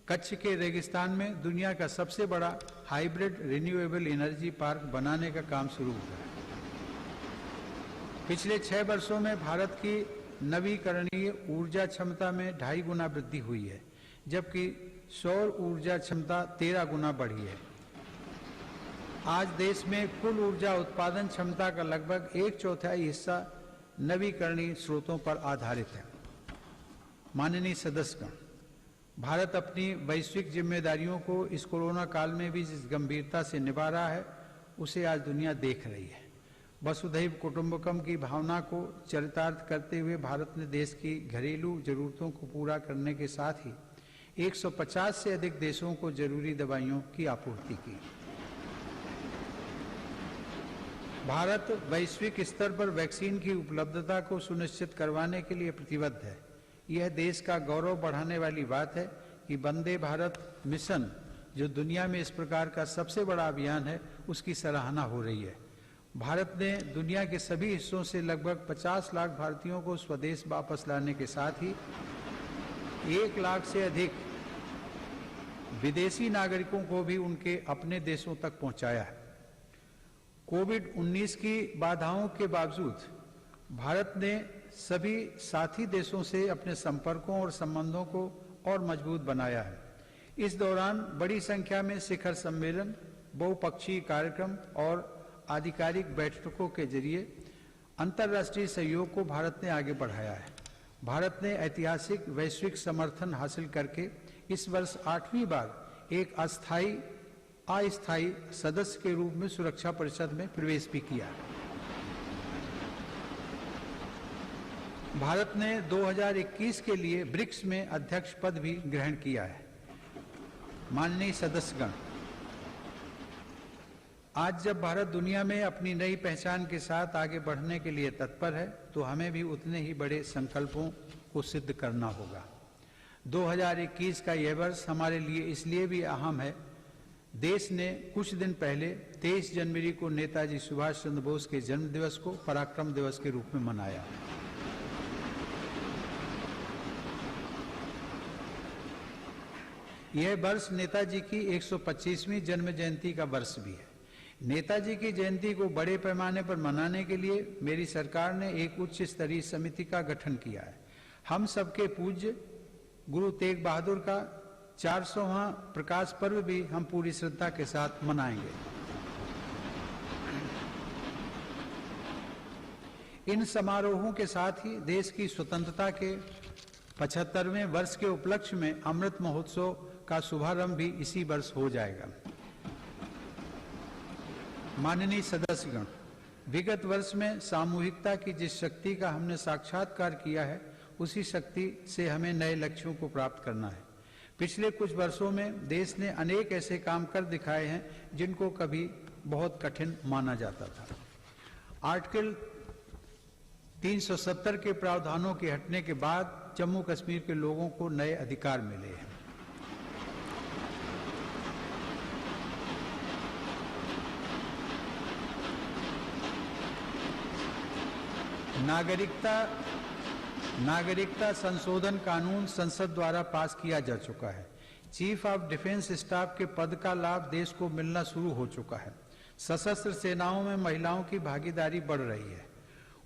कच्छ के रेगिस्तान में दुनिया का सबसे बड़ा हाइब्रिड रिन्यूएबल एनर्जी पार्क बनाने का काम शुरू हुआ है। पिछले 6 वर्षों में भारत की नवीकरणीय ऊर्जा क्षमता में 2.5 गुना वृद्धि हुई है, जबकि सौर ऊर्जा क्षमता 13 गुना बढ़ी है। आज देश में कुल ऊर्जा उत्पादन क्षमता का लगभग 1/4 हिस्सा नवीकरणीय स्रोतों पर आधारित है। माननीय सदस्यगण, भारत अपनी वैश्विक जिम्मेदारियों को इस कोरोना काल में भी जिस गंभीरता से निभा रहा है, उसे आज दुनिया देख रही है। वसुधैव कुटुंबकम की भावना को चरितार्थ करते हुए भारत ने देश की घरेलू जरूरतों को पूरा करने के साथ ही 150 से अधिक देशों को जरूरी दवाइयों की आपूर्ति की। भारत वैश्विक स्तर पर वैक्सीन की उपलब्धता को सुनिश्चित करवाने के लिए प्रतिबद्ध है। यह देश का गौरव बढ़ाने वाली बात है कि वंदे भारत मिशन, जो दुनिया में इस प्रकार का सबसे बड़ा अभियान है, उसकी सराहना हो रही है। भारत ने दुनिया के सभी हिस्सों से लगभग 50 लाख भारतीयों को स्वदेश वापस लाने के साथ ही 1 लाख से अधिक विदेशी नागरिकों को भी उनके अपने देशों तक पहुंचाया है। कोविड-19 की बाधाओं के बावजूद भारत ने सभी साथी देशों से अपने संपर्कों और संबंधों को और मजबूत बनाया है। इस दौरान बड़ी संख्या में शिखर सम्मेलन, बहुपक्षीय कार्यक्रम और आधिकारिक बैठकों के जरिए अंतर्राष्ट्रीय सहयोग को भारत ने आगे बढ़ाया है। भारत ने ऐतिहासिक वैश्विक समर्थन हासिल करके इस वर्ष 8वीं बार एक अस्थायी सदस्य के रूप में सुरक्षा परिषद में प्रवेश भी किया। भारत ने 2021 के लिए ब्रिक्स में अध्यक्ष पद भी ग्रहण किया है। माननीय सदस्यगण, आज जब भारत दुनिया में अपनी नई पहचान के साथ आगे बढ़ने के लिए तत्पर है, तो हमें भी उतने ही बड़े संकल्पों को सिद्ध करना होगा। 2021 का यह वर्ष हमारे लिए इसलिए भी अहम है, देश ने कुछ दिन पहले 23 जनवरी को नेताजी सुभाष चंद्र बोस के जन्म दिवस को पराक्रम दिवस के रूप में मनाया। यह वर्ष नेताजी की 125वीं जन्म जयंती का वर्ष भी है। नेताजी की जयंती को बड़े पैमाने पर मनाने के लिए मेरी सरकार ने एक उच्च स्तरीय समिति का गठन किया है। हम सबके पूज्य गुरु तेग बहादुर का 400वां प्रकाश पर्व भी हम पूरी श्रद्धा के साथ मनाएंगे। इन समारोहों के साथ ही देश की स्वतंत्रता के 75वें वर्ष के उपलक्ष्य में अमृत महोत्सव का शुभारंभ भी इसी वर्ष हो जाएगा। माननीय सदस्यगण, विगत वर्ष में सामूहिकता की जिस शक्ति का हमने साक्षात्कार किया है, उसी शक्ति से हमें नए लक्ष्यों को प्राप्त करना है। पिछले कुछ वर्षों में देश ने अनेक ऐसे काम कर दिखाए हैं जिनको कभी बहुत कठिन माना जाता था। आर्टिकल 370 के प्रावधानों के हटने के बाद जम्मू कश्मीर के लोगों को नए अधिकार मिले हैं। नागरिकता संशोधन कानून संसद द्वारा पास किया जा चुका है। चीफ ऑफ डिफेंस स्टाफ के पद का लाभ देश को मिलना शुरू हो चुका है। सशस्त्र सेनाओं में महिलाओं की भागीदारी बढ़ रही है।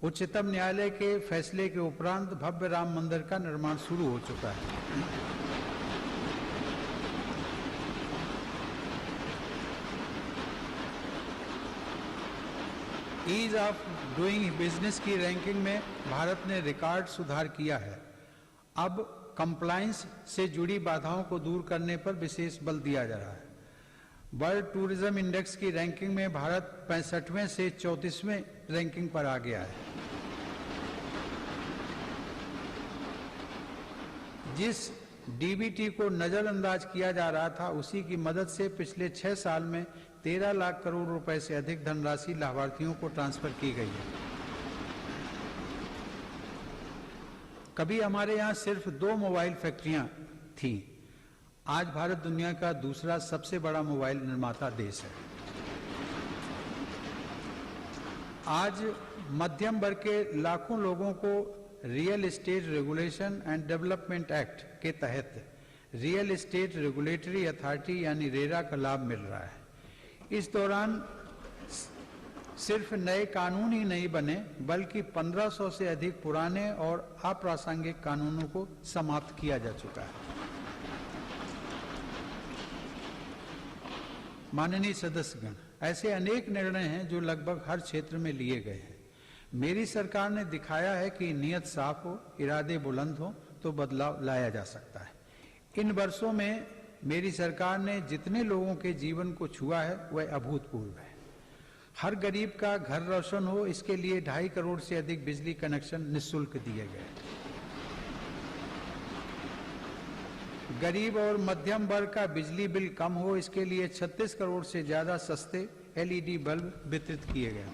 उच्चतम न्यायालय के फैसले के उपरांत भव्य राम मंदिर का निर्माण शुरू हो चुका है। ईज ऑफ डूइंग बिजनेस की रैंकिंग में भारत ने रिकॉर्ड सुधार किया है। अब कंप्लायंस से जुड़ी बाधाओं को दूर करने पर विशेष बल दिया जा रहा है। वर्ल्ड टूरिज्म इंडेक्स की रैंकिंग में भारत 65वें से 34वें रैंकिंग पर आ गया है। जिस डीबीटी को नजरअंदाज किया जा रहा था, उसी की मदद से पिछले 6 साल में 13 लाख करोड़ रुपए से अधिक धनराशि लाभार्थियों को ट्रांसफर की गई है। कभी हमारे यहाँ सिर्फ 2 मोबाइल फैक्ट्रियां थीं। आज भारत दुनिया का दूसरा सबसे बड़ा मोबाइल निर्माता देश है। आज मध्यम वर्ग के लाखों लोगों को real estate regulation and development act के तहत रियल एस्टेट रेगुलेटरी अथॉरिटी यानी रेरा का लाभ मिल रहा है। इस दौरान सिर्फ नए कानून ही नहीं बने, बल्कि 1500 से अधिक पुराने और अप्रासंगिक कानूनों को समाप्त किया जा चुका है। माननीय सदस्यगण, ऐसे अनेक निर्णय हैं जो लगभग हर क्षेत्र में लिए गए हैं। मेरी सरकार ने दिखाया है कि नीयत साफ हो, इरादे बुलंद हो तो बदलाव लाया जा सकता है। इन वर्षों में मेरी सरकार ने जितने लोगों के जीवन को छुआ है वह अभूतपूर्व है। हर गरीब का घर रोशन हो, इसके लिए 2.5 करोड़ से अधिक बिजली कनेक्शन निःशुल्क दिए गए। गरीब और मध्यम वर्ग का बिजली बिल कम हो, इसके लिए 36 करोड़ से ज्यादा सस्ते एलईडी बल्ब वितरित किए गए।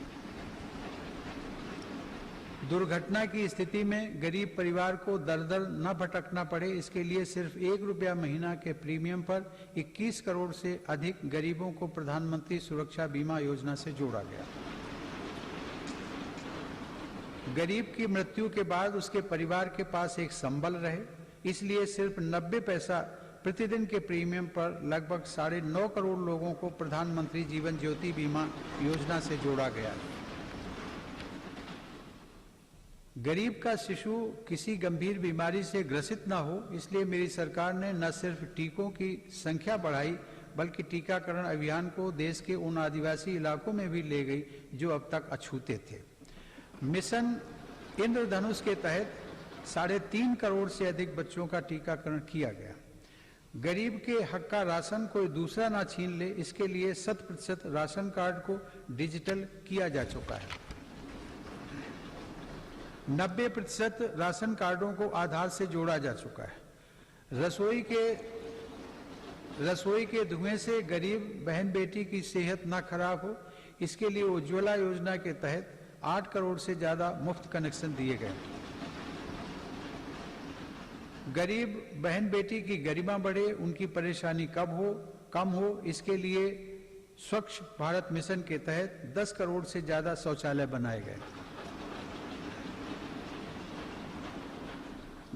दुर्घटना की स्थिति में गरीब परिवार को दर दर न भटकना पड़े, इसके लिए सिर्फ 1 रुपया महीना के प्रीमियम पर 21 करोड़ से अधिक गरीबों को प्रधानमंत्री सुरक्षा बीमा योजना से जोड़ा गया। गरीब की मृत्यु के बाद उसके परिवार के पास एक संबल रहे, इसलिए सिर्फ 90 पैसा प्रतिदिन के प्रीमियम पर लगभग 9.5 करोड़ लोगों को प्रधानमंत्री जीवन ज्योति बीमा योजना से जोड़ा गया है। गरीब का शिशु किसी गंभीर बीमारी से ग्रसित न हो, इसलिए मेरी सरकार ने न सिर्फ टीकों की संख्या बढ़ाई, बल्कि टीकाकरण अभियान को देश के उन आदिवासी इलाकों में भी ले गई जो अब तक अछूते थे। मिशन इंद्रधनुष के तहत 3.5 करोड़ से अधिक बच्चों का टीकाकरण किया गया। गरीब के हक का राशन कोई दूसरा ना छीन ले, इसके लिए 100% राशन कार्ड को डिजिटल किया जा चुका है। 90% राशन कार्डों को आधार से जोड़ा जा चुका है। रसोई के धुएं से गरीब बहन बेटी की सेहत ना खराब हो, इसके लिए उज्ज्वला योजना के तहत 8 करोड़ से ज्यादा मुफ्त कनेक्शन दिए गए। गरीब बहन बेटी की गरिमा बढ़े, उनकी परेशानी कम हो, इसके लिए स्वच्छ भारत मिशन के तहत 10 करोड़ से ज्यादा शौचालय बनाए गए।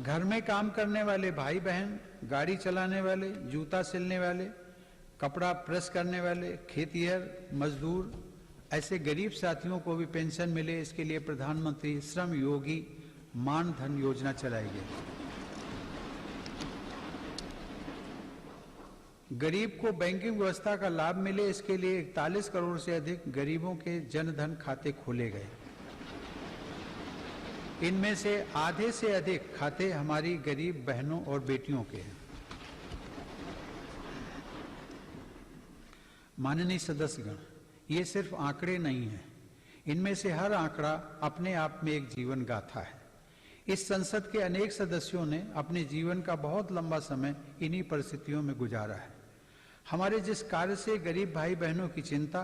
घर में काम करने वाले भाई बहन, गाड़ी चलाने वाले, जूता सिलने वाले, कपड़ा प्रेस करने वाले, खेतिहर मजदूर, ऐसे गरीब साथियों को भी पेंशन मिले, इसके लिए प्रधानमंत्री श्रम योगी मान धन योजना चलाई गई। गरीब को बैंकिंग व्यवस्था का लाभ मिले, इसके लिए 41 करोड़ से अधिक गरीबों के जनधन खाते खोले गए। इनमें से आधे से अधिक खाते हमारी गरीब बहनों और बेटियों के हैं। माननीय सदस्यगण, ये सिर्फ आंकड़े नहीं हैं, इनमें से हर आंकड़ा अपने आप में एक जीवन गाथा है। इस संसद के अनेक सदस्यों ने अपने जीवन का बहुत लंबा समय इन्हीं परिस्थितियों में गुजारा है। हमारे जिस कार्य से गरीब भाई बहनों की चिंता,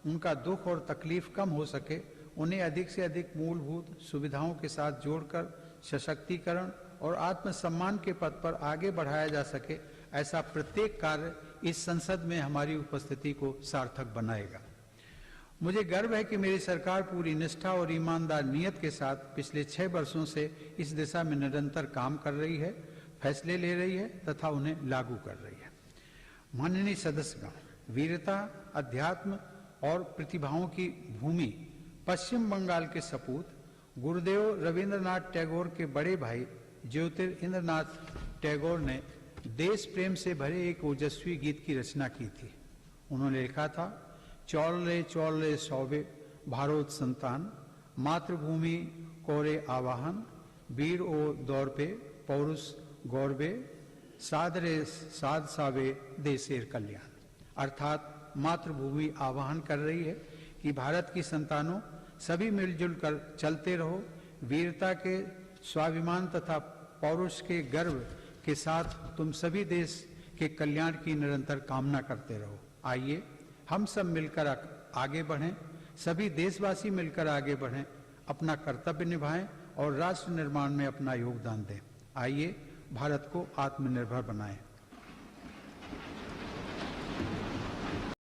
उनका दुख और तकलीफ कम हो सके, उन्हें अधिक से अधिक मूलभूत सुविधाओं के साथ जोड़कर सशक्तिकरण और आत्मसम्मान के पथ पर आगे बढ़ाया जा सके, ऐसा प्रत्येक कार्य इस संसद में हमारी उपस्थिति को सार्थक बनाएगा। मुझे गर्व है कि मेरी सरकार पूरी निष्ठा और ईमानदार नीयत के साथ पिछले 6 वर्षों से इस दिशा में निरंतर काम कर रही है, फैसले ले रही है तथा उन्हें लागू कर रही है। माननीय सदस्यगण, वीरता, अध्यात्म और प्रतिभाओं की भूमि पश्चिम बंगाल के सपूत गुरुदेव रविंद्रनाथ टैगोर के बड़े भाई ज्योतिरिंद्रनाथ टैगोर ने देश प्रेम से भरे एक ओजस्वी गीत की रचना की थी। उन्होंने लिखा था, चौल रे सौबे भारोत संतान, मातृभूमि कोरे आवाहन, वीर ओ दौर पे पौरुष गौरबे, साध रे साध सावे देशेर कल्याण। अर्थात मातृभूमि आह्वान कर रही है कि भारत की संतानों, सभी मिलजुल कर चलते रहो, वीरता के, स्वाभिमान तथा पौरुष के गर्व के साथ तुम सभी देश के कल्याण की निरंतर कामना करते रहो। आइए हम सब मिलकर आगे बढ़ें, सभी देशवासी मिलकर आगे बढ़ें, अपना कर्तव्य निभाएं और राष्ट्र निर्माण में अपना योगदान दें। आइए भारत को आत्मनिर्भर बनाएं।